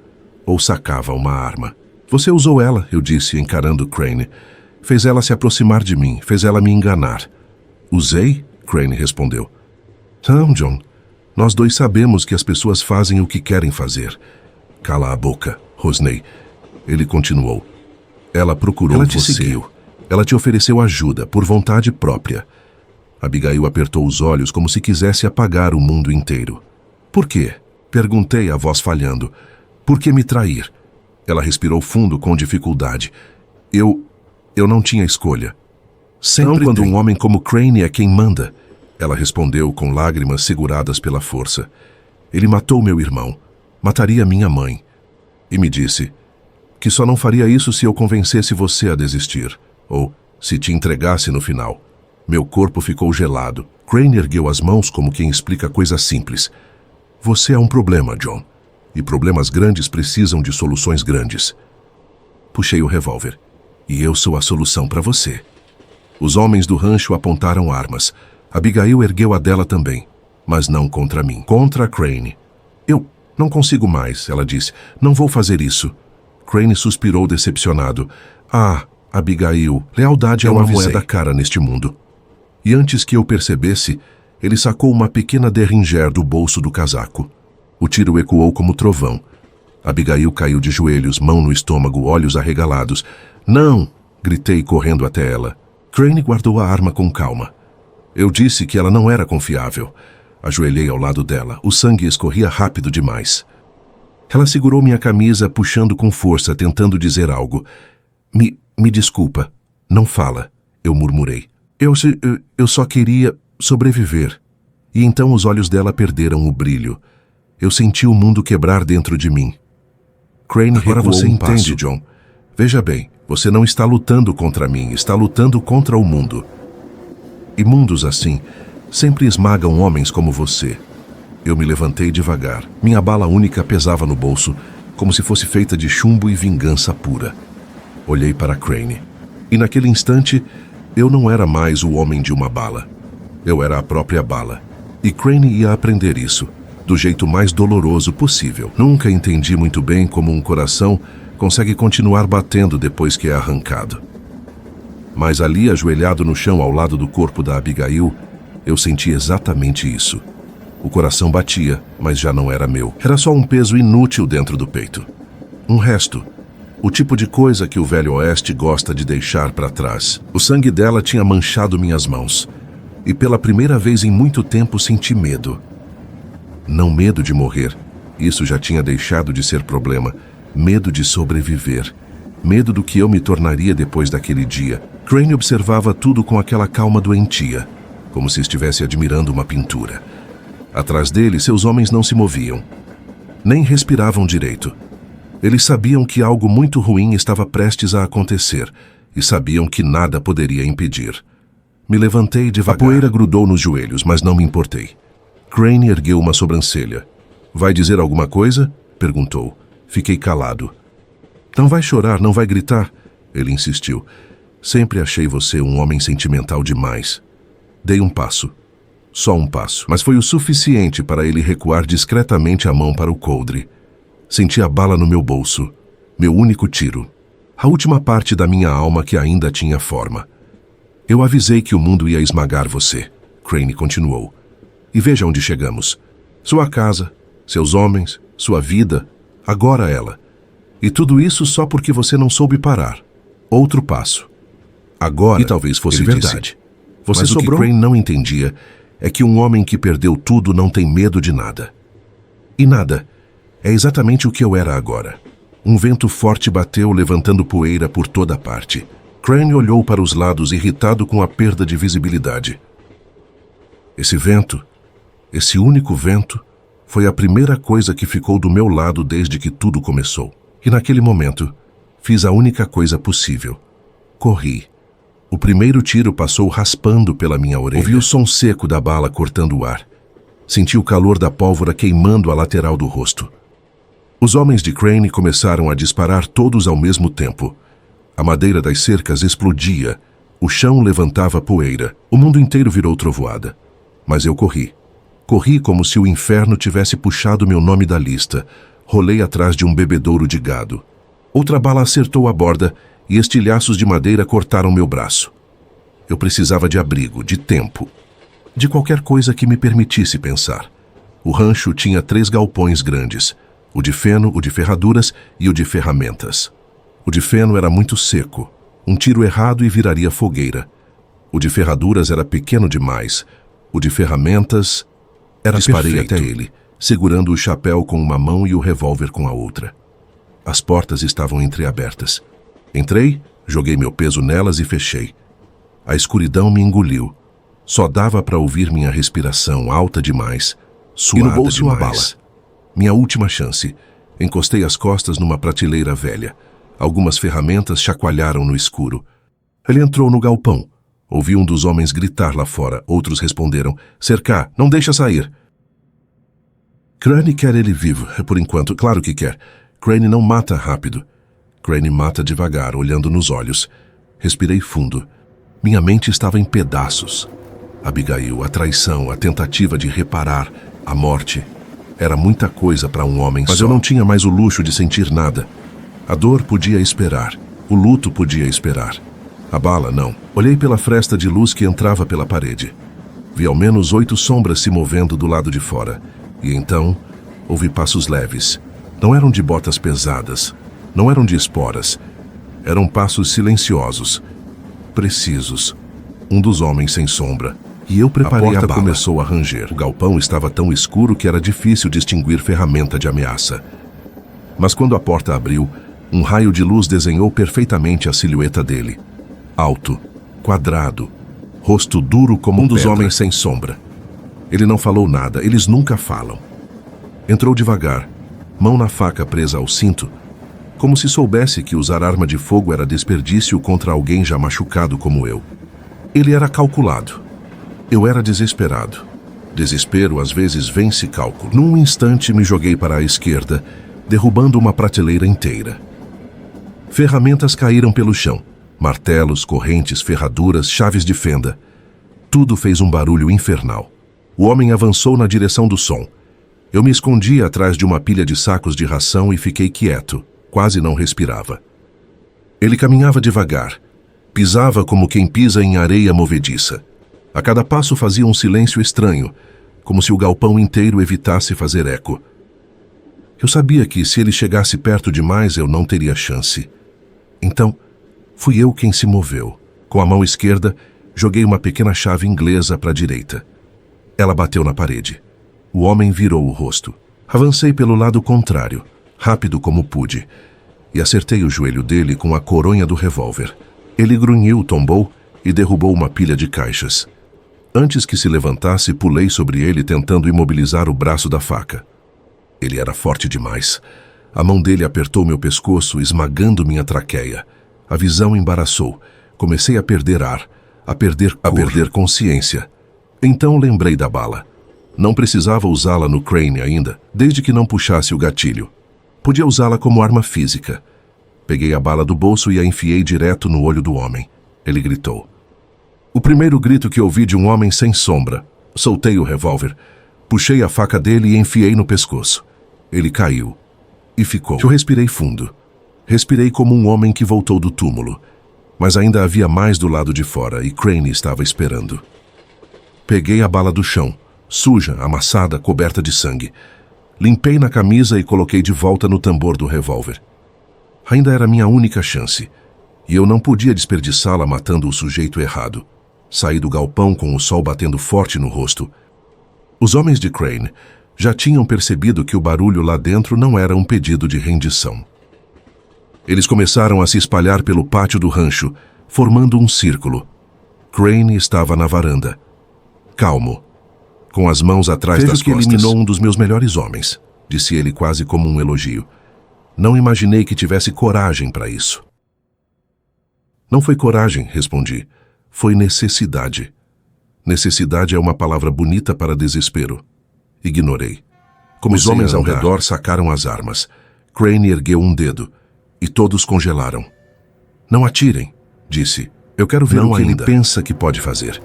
ou sacava uma arma. Você usou ela, eu disse, encarando Crane. Fez ela se aproximar de mim, fez ela me enganar. Usei? Crane respondeu. Não, John. Nós dois sabemos que as pessoas fazem o que querem fazer. Cala a boca, rosnei. Ele continuou. Ela procurou você. Ela te seguiu. Ela te ofereceu ajuda, por vontade própria. Abigail apertou os olhos como se quisesse apagar o mundo inteiro. Por quê? Perguntei, a voz falhando. Por que me trair? Ela respirou fundo com dificuldade. Eu não tinha escolha. Sempre não quando um homem como Crane é quem manda. Ela respondeu com lágrimas seguradas pela força. Ele matou meu irmão. Mataria minha mãe. E me disse que só não faria isso se eu convencesse você a desistir. Ou se te entregasse no final. Meu corpo ficou gelado. Crane ergueu as mãos como quem explica coisa simples. Você é um problema, John. E problemas grandes precisam de soluções grandes. Puxei o revólver. E eu sou a solução para você. Os homens do rancho apontaram armas. Abigail ergueu a dela também. Mas não contra mim. Contra Crane. Eu não consigo mais, ela disse. Não vou fazer isso. Crane suspirou decepcionado. Ah, Abigail, lealdade é uma moeda cara neste mundo. E antes que eu percebesse, ele sacou uma pequena Derringer do bolso do casaco. O tiro ecoou como trovão. Abigail caiu de joelhos, mão no estômago, olhos arregalados. Não! Gritei, correndo até ela. Crane guardou a arma com calma. Eu disse que ela não era confiável. Ajoelhei ao lado dela. O sangue escorria rápido demais. Ela segurou minha camisa, puxando com força, tentando dizer algo. Me desculpa. Não fala, eu murmurei. Eu só queria sobreviver. E então os olhos dela perderam o brilho. Eu senti o mundo quebrar dentro de mim. Crane recuou. Agora você entende, John. Veja bem, você não está lutando contra mim, está lutando contra o mundo. E mundos assim sempre esmagam homens como você. Eu me levantei devagar. Minha bala única pesava no bolso, como se fosse feita de chumbo e vingança pura. Olhei para Crane. E naquele instante, eu não era mais o homem de uma bala. Eu era a própria bala. E Crane ia aprender isso, do jeito mais doloroso possível. Nunca entendi muito bem como um coração consegue continuar batendo depois que é arrancado. Mas ali, ajoelhado no chão ao lado do corpo da Abigail, eu senti exatamente isso. O coração batia, mas já não era meu. Era só um peso inútil dentro do peito. Um resto. O tipo de coisa que o Velho Oeste gosta de deixar para trás. O sangue dela tinha manchado minhas mãos. E pela primeira vez em muito tempo senti medo. Não medo de morrer. Isso já tinha deixado de ser problema. Medo de sobreviver. Medo do que eu me tornaria depois daquele dia. Crane observava tudo com aquela calma doentia, como se estivesse admirando uma pintura. Atrás dele, seus homens não se moviam. Nem respiravam direito. Eles sabiam que algo muito ruim estava prestes a acontecer e sabiam que nada poderia impedir. Me levantei devagar. A poeira grudou nos joelhos, mas não me importei. Crane ergueu uma sobrancelha. Vai dizer alguma coisa? Perguntou. Fiquei calado. Não vai chorar, não vai gritar? Ele insistiu. Sempre achei você um homem sentimental demais. Dei um passo. Só um passo. Mas foi o suficiente para ele recuar discretamente a mão para o coldre. Senti a bala no meu bolso. Meu único tiro. A última parte da minha alma que ainda tinha forma. Eu avisei que o mundo ia esmagar você. Crane continuou. E veja onde chegamos. Sua casa, seus homens, sua vida, agora ela. E tudo isso só porque você não soube parar. Outro passo. Agora, e talvez fosse verdade. Você sobrou. O que Crane não entendia é que um homem que perdeu tudo não tem medo de nada. E nada é exatamente o que eu era agora. Um vento forte bateu, levantando poeira por toda parte. Crane olhou para os lados, irritado com a perda de visibilidade. Esse vento, esse único vento, foi a primeira coisa que ficou do meu lado desde que tudo começou. E naquele momento, fiz a única coisa possível. Corri. O primeiro tiro passou raspando pela minha orelha. Ouvi o som seco da bala cortando o ar. Senti o calor da pólvora queimando a lateral do rosto. Os homens de Crane começaram a disparar todos ao mesmo tempo. A madeira das cercas explodia. O chão levantava poeira. O mundo inteiro virou trovoada. Mas eu corri. Corri como se o inferno tivesse puxado meu nome da lista. Rolei atrás de um bebedouro de gado. Outra bala acertou a borda e estilhaços de madeira cortaram meu braço. Eu precisava de abrigo, de tempo, de qualquer coisa que me permitisse pensar. O rancho tinha 3 galpões grandes, o de feno, o de ferraduras e o de ferramentas. O de feno era muito seco, um tiro errado e viraria fogueira. O de ferraduras era pequeno demais, o de ferramentas era Disparei perfeito. Até ele, segurando o chapéu com uma mão e o revólver com a outra. As portas estavam entreabertas. Entrei, joguei meu peso nelas e fechei. A escuridão me engoliu. Só dava para ouvir minha respiração alta demais, suada demais. E no bolso uma bala. Minha última chance. Encostei as costas numa prateleira velha. Algumas ferramentas chacoalharam no escuro. Ele entrou no galpão. Ouvi um dos homens gritar lá fora. Outros responderam, cercar, não deixa sair. Crane quer ele vivo, por enquanto, claro que quer. Crane não mata rápido. Crane mata devagar, olhando nos olhos. Respirei fundo. Minha mente estava em pedaços. Abigail, a traição, a tentativa de reparar, a morte. Era muita coisa para um homem só. Mas eu não tinha mais o luxo de sentir nada. A dor podia esperar. O luto podia esperar. A bala, não. Olhei pela fresta de luz que entrava pela parede. Vi ao menos 8 sombras se movendo do lado de fora. E então, ouvi passos leves. Não eram de botas pesadas. Não eram de esporas. Eram passos silenciosos. Precisos. Um dos homens sem sombra. E eu preparei a bala. A porta começou a ranger. O galpão estava tão escuro que era difícil distinguir ferramenta de ameaça. Mas quando a porta abriu, um raio de luz desenhou perfeitamente a silhueta dele. Alto, quadrado, rosto duro como um dos homens sem sombra. Ele não falou nada, eles nunca falam. Entrou devagar, mão na faca presa ao cinto, como se soubesse que usar arma de fogo era desperdício contra alguém já machucado como eu. Ele era calculado. Eu era desesperado. Desespero às vezes vence cálculo. Num instante me joguei para a esquerda, derrubando uma prateleira inteira. Ferramentas caíram pelo chão. Martelos, correntes, ferraduras, chaves de fenda. Tudo fez um barulho infernal. O homem avançou na direção do som. Eu me escondi atrás de uma pilha de sacos de ração e fiquei quieto, quase não respirava. Ele caminhava devagar. Pisava como quem pisa em areia movediça. A cada passo fazia um silêncio estranho, como se o galpão inteiro evitasse fazer eco. Eu sabia que, se ele chegasse perto demais, eu não teria chance. Então, fui eu quem se moveu. Com a mão esquerda, joguei uma pequena chave inglesa para a direita. Ela bateu na parede. O homem virou o rosto. Avancei pelo lado contrário, rápido como pude, e acertei o joelho dele com a coronha do revólver. Ele grunhiu, tombou e derrubou uma pilha de caixas. Antes que se levantasse, pulei sobre ele tentando imobilizar o braço da faca. Ele era forte demais. A mão dele apertou meu pescoço, esmagando minha traqueia. A visão embaraçou. Comecei a perder ar, a perder consciência. Então lembrei da bala. Não precisava usá-la no Crane ainda, desde que não puxasse o gatilho. Podia usá-la como arma física. Peguei a bala do bolso e a enfiei direto no olho do homem. Ele gritou. O primeiro grito que ouvi de um homem sem sombra. Soltei o revólver, puxei a faca dele e enfiei no pescoço. Ele caiu. E ficou. Eu respirei fundo. Respirei como um homem que voltou do túmulo. Mas ainda havia mais do lado de fora e Crane estava esperando. Peguei a bala do chão, suja, amassada, coberta de sangue. Limpei na camisa e coloquei de volta no tambor do revólver. Ainda era minha única chance. E eu não podia desperdiçá-la matando o sujeito errado. Saí do galpão com o sol batendo forte no rosto. Os homens de Crane já tinham percebido que o barulho lá dentro não era um pedido de rendição. Eles começaram a se espalhar pelo pátio do rancho, formando um círculo. Crane estava na varanda, calmo, com as mãos atrás das costas. Vejo que eliminou um dos meus melhores homens, disse ele quase como um elogio. Não imaginei que tivesse coragem para isso. Não foi coragem, respondi. Foi necessidade. Necessidade é uma palavra bonita para desespero. Ignorei. Como os homens ao redor sacaram as armas. Crane ergueu um dedo, e todos congelaram. Não atirem, disse. Eu quero ver o que ele pensa que pode fazer.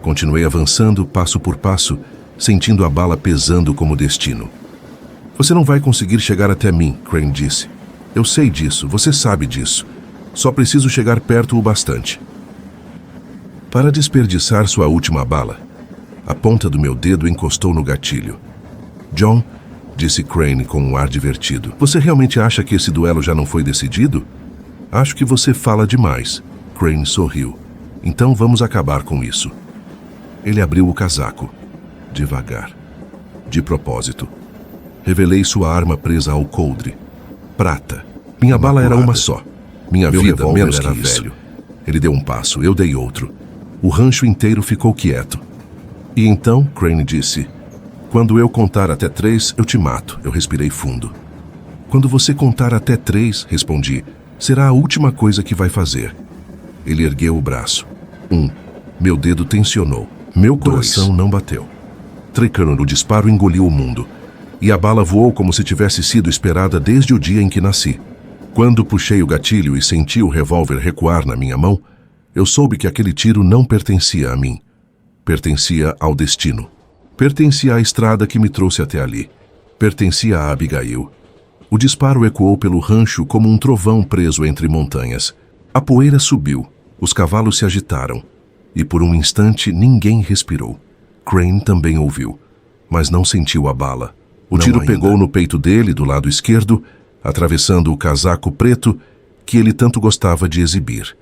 Continuei avançando, passo por passo, sentindo a bala pesando como destino. Você não vai conseguir chegar até mim, Crane disse. Eu sei disso, você sabe disso. Só preciso chegar perto o bastante. Para desperdiçar sua última bala, a ponta do meu dedo encostou no gatilho. John, disse Crane com um ar divertido, você realmente acha que esse duelo já não foi decidido? Acho que você fala demais. Crane sorriu. Então vamos acabar com isso. Ele abriu o casaco. Devagar. De propósito. Revelei sua arma presa ao coldre. Prata. Minha bala era uma só. Minha vida menos que isso. Ele deu um passo, eu dei outro. O rancho inteiro ficou quieto. E então, Crane disse, quando eu contar até 3, eu te mato. Eu respirei fundo. Quando você contar até 3, respondi, será a última coisa que vai fazer. Ele ergueu o braço. 1. Meu dedo tensionou. Meu coração não bateu. Tricano no disparo engoliu o mundo. E a bala voou como se tivesse sido esperada desde o dia em que nasci. Quando puxei o gatilho e senti o revólver recuar na minha mão, eu soube que aquele tiro não pertencia a mim. Pertencia ao destino. Pertencia à estrada que me trouxe até ali. Pertencia a Abigail. O disparo ecoou pelo rancho como um trovão preso entre montanhas. A poeira subiu. Os cavalos se agitaram. E por um instante ninguém respirou. Crane também ouviu, mas não sentiu a bala. O tiro pegou no peito dele, do lado esquerdo, atravessando o casaco preto que ele tanto gostava de exibir.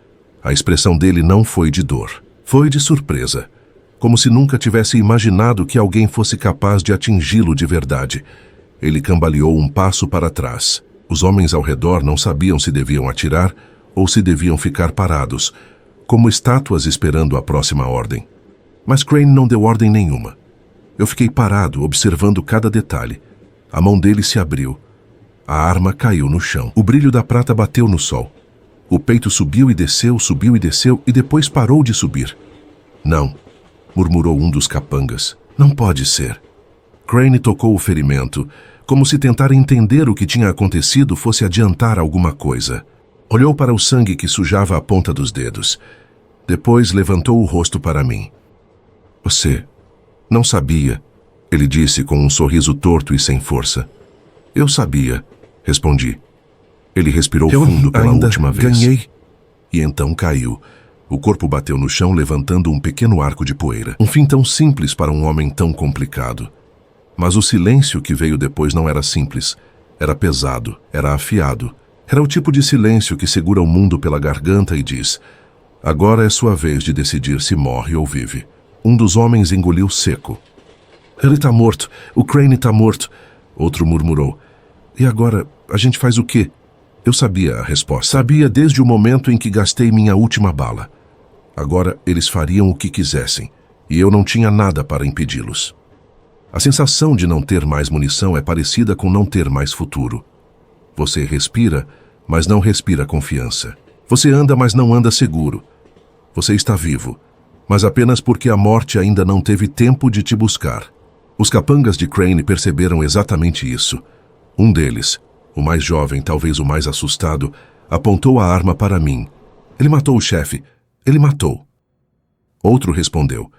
A expressão dele não foi de dor. Foi de surpresa. Como se nunca tivesse imaginado que alguém fosse capaz de atingi-lo de verdade. Ele cambaleou um passo para trás. Os homens ao redor não sabiam se deviam atirar ou se deviam ficar parados, como estátuas esperando a próxima ordem. Mas Crane não deu ordem nenhuma. Eu fiquei parado, observando cada detalhe. A mão dele se abriu. A arma caiu no chão. O brilho da prata bateu no sol. O peito subiu e desceu e depois parou de subir. Não, murmurou um dos capangas. Não pode ser. Crane tocou o ferimento, como se tentar entender o que tinha acontecido fosse adiantar alguma coisa. Olhou para o sangue que sujava a ponta dos dedos. Depois levantou o rosto para mim. Você não sabia, ele disse com um sorriso torto e sem força. Eu sabia, respondi. Ele respirou fundo pela última vez. Ganhei. E então caiu. O corpo bateu no chão, levantando um pequeno arco de poeira. Um fim tão simples para um homem tão complicado. Mas o silêncio que veio depois não era simples. Era pesado, era afiado. Era o tipo de silêncio que segura o mundo pela garganta e diz: agora é sua vez de decidir se morre ou vive. Um dos homens engoliu seco. Ele está morto. O Crane está morto. Outro murmurou. E agora, a gente faz o quê? Eu sabia a resposta. Sabia desde o momento em que gastei minha última bala. Agora eles fariam o que quisessem, e eu não tinha nada para impedi-los. A sensação de não ter mais munição é parecida com não ter mais futuro. Você respira, mas não respira confiança. Você anda, mas não anda seguro. Você está vivo, mas apenas porque a morte ainda não teve tempo de te buscar. Os capangas de Crane perceberam exatamente isso. Um deles, o mais jovem, talvez o mais assustado, apontou a arma para mim. Ele matou o chefe. Ele matou. Outro respondeu.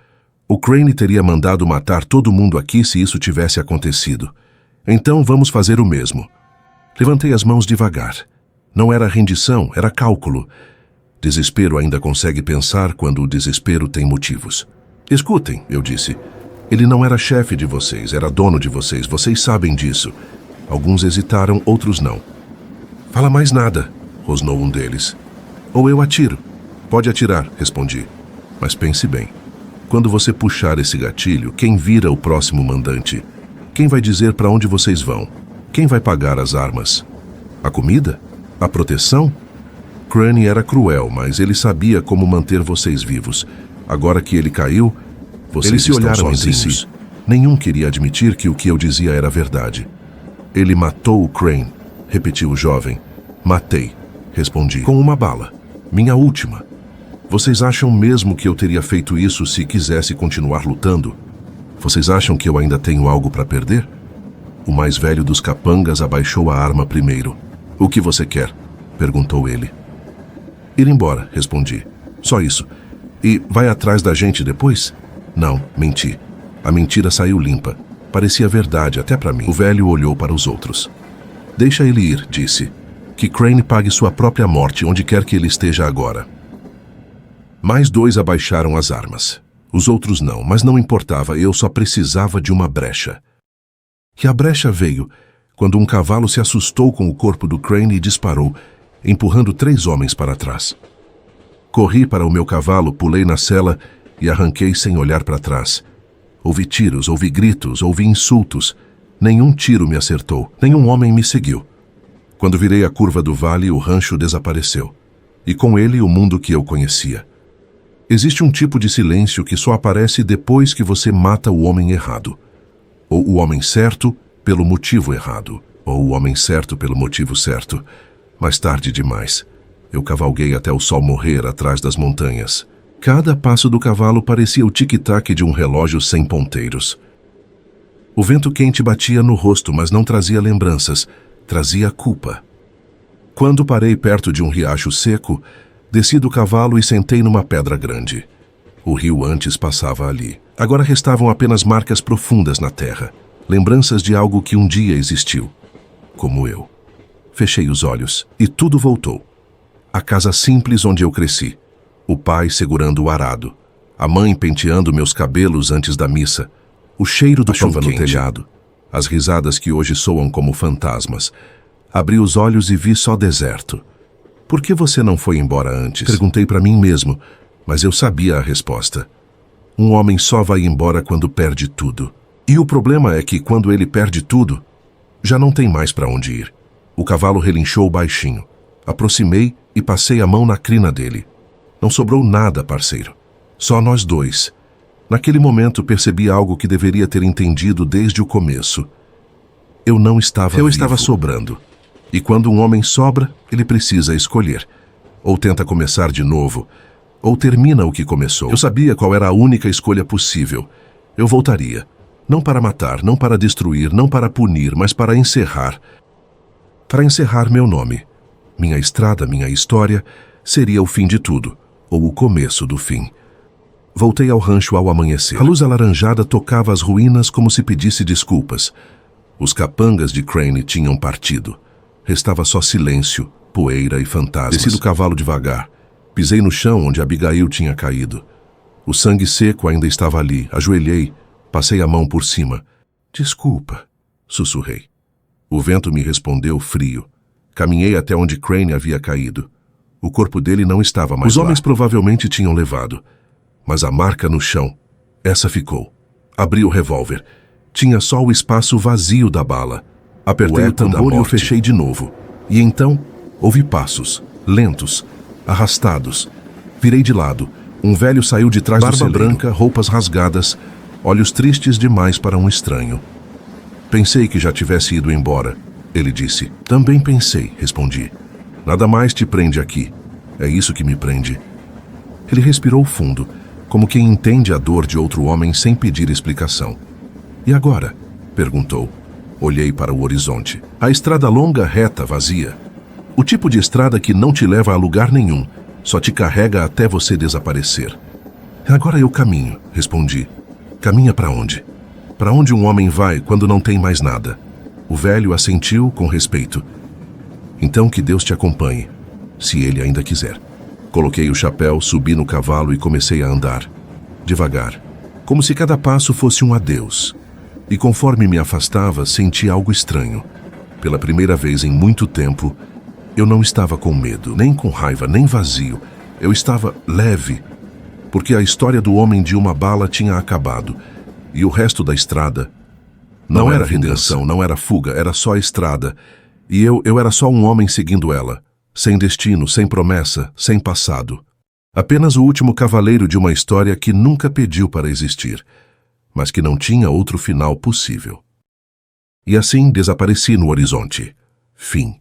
O Crane teria mandado matar todo mundo aqui se isso tivesse acontecido. Então vamos fazer o mesmo. Levantei as mãos devagar. Não era rendição, era cálculo. Desespero ainda consegue pensar quando o desespero tem motivos. Escutem, eu disse. Ele não era chefe de vocês, era dono de vocês. Vocês sabem disso. Alguns hesitaram, outros não. Fala mais nada, rosnou um deles. Ou eu atiro. Pode atirar, respondi. Mas pense bem. Quando você puxar esse gatilho, quem vira o próximo mandante? Quem vai dizer para onde vocês vão? Quem vai pagar as armas? A comida? A proteção? Crane era cruel, mas ele sabia como manter vocês vivos. Agora que ele caiu, vocês eles se olharam entre si. Nenhum queria admitir que o que eu dizia era verdade. Ele matou o Crane, repetiu o jovem. Matei, respondi, com uma bala. Minha última. Vocês acham mesmo que eu teria feito isso se quisesse continuar lutando? Vocês acham que eu ainda tenho algo para perder? O mais velho dos capangas abaixou a arma primeiro. O que você quer? Perguntou ele. Ir embora, respondi. Só isso. E vai atrás da gente depois? Não, menti. A mentira saiu limpa. Parecia verdade até para mim. O velho olhou para os outros. Deixa ele ir, disse. Que Crane pague sua própria morte onde quer que ele esteja agora. Mais 2 abaixaram as armas. Os outros não, mas não importava, eu só precisava de uma brecha. E a brecha veio quando um cavalo se assustou com o corpo do Crane e disparou, empurrando 3 homens para trás. Corri para o meu cavalo, pulei na sela e arranquei sem olhar para trás. Ouvi tiros, ouvi gritos, ouvi insultos. Nenhum tiro me acertou, nenhum homem me seguiu. Quando virei a curva do vale, o rancho desapareceu. E com ele o mundo que eu conhecia. Existe um tipo de silêncio que só aparece depois que você mata o homem errado. Ou o homem certo pelo motivo errado. Ou o homem certo pelo motivo certo. Mais tarde demais. Eu cavalguei até o sol morrer atrás das montanhas. Cada passo do cavalo parecia o tic-tac de um relógio sem ponteiros. O vento quente batia no rosto, mas não trazia lembranças, trazia culpa. Quando parei perto de um riacho seco, desci do cavalo e sentei numa pedra grande. O rio antes passava ali. Agora restavam apenas marcas profundas na terra, lembranças de algo que um dia existiu, como eu. Fechei os olhos e tudo voltou. A casa simples onde eu cresci. O pai segurando o arado. A mãe penteando meus cabelos antes da missa. O cheiro da chuva no telhado. As risadas que hoje soam como fantasmas. Abri os olhos e vi só deserto. Por que você não foi embora antes? Perguntei para mim mesmo, mas eu sabia a resposta. Um homem só vai embora quando perde tudo. E o problema é que quando ele perde tudo, já não tem mais para onde ir. O cavalo relinchou baixinho. Aproximei e passei a mão na crina dele. Não sobrou nada, parceiro. Só nós 2. Naquele momento percebi algo que deveria ter entendido desde o começo. Eu não estava vivo. Eu estava sobrando. E quando um homem sobra, ele precisa escolher. Ou tenta começar de novo, ou termina o que começou. Eu sabia qual era a única escolha possível. Eu voltaria. Não para matar, não para destruir, não para punir, mas para encerrar. Para encerrar meu nome. Minha estrada, minha história, seria o fim de tudo, ou o começo do fim. Voltei ao rancho ao amanhecer. A luz alaranjada tocava as ruínas como se pedisse desculpas. Os capangas de Crane tinham partido. Restava só silêncio, poeira e fantasmas. Desci do cavalo devagar. Pisei no chão onde Abigail tinha caído. O sangue seco ainda estava ali. Ajoelhei, passei a mão por cima. Desculpa, sussurrei. O vento me respondeu frio. Caminhei até onde Crane havia caído. O corpo dele não estava mais lá. Os homens provavelmente tinham levado. Mas a marca no chão, essa ficou. Abri o revólver. Tinha só o espaço vazio da bala. Apertei o tambor e o fechei de novo. E então, ouvi passos, lentos, arrastados. Virei de lado. Um velho saiu de trás do celeiro. Barba branca, roupas rasgadas, olhos tristes demais para um estranho. Pensei que já tivesse ido embora, ele disse. Também pensei, respondi. Nada mais te prende aqui. É isso que me prende. Ele respirou fundo, como quem entende a dor de outro homem sem pedir explicação. E agora? Perguntou. Olhei para o horizonte. A estrada longa, reta, vazia. O tipo de estrada que não te leva a lugar nenhum, só te carrega até você desaparecer. Agora eu caminho, respondi. Caminha para onde? Para onde um homem vai quando não tem mais nada? O velho assentiu com respeito. Então que Deus te acompanhe, se ele ainda quiser. Coloquei o chapéu, subi no cavalo e comecei a andar. Devagar, como se cada passo fosse um adeus. E conforme me afastava, senti algo estranho. Pela primeira vez em muito tempo, eu não estava com medo, nem com raiva, nem vazio. Eu estava leve, porque a história do homem de uma bala tinha acabado. E o resto da estrada não era redenção, não era fuga, era só estrada. E eu era só um homem seguindo ela. Sem destino, sem promessa, sem passado. Apenas o último cavaleiro de uma história que nunca pediu para existir, mas que não tinha outro final possível. E assim desapareci no horizonte. Fim.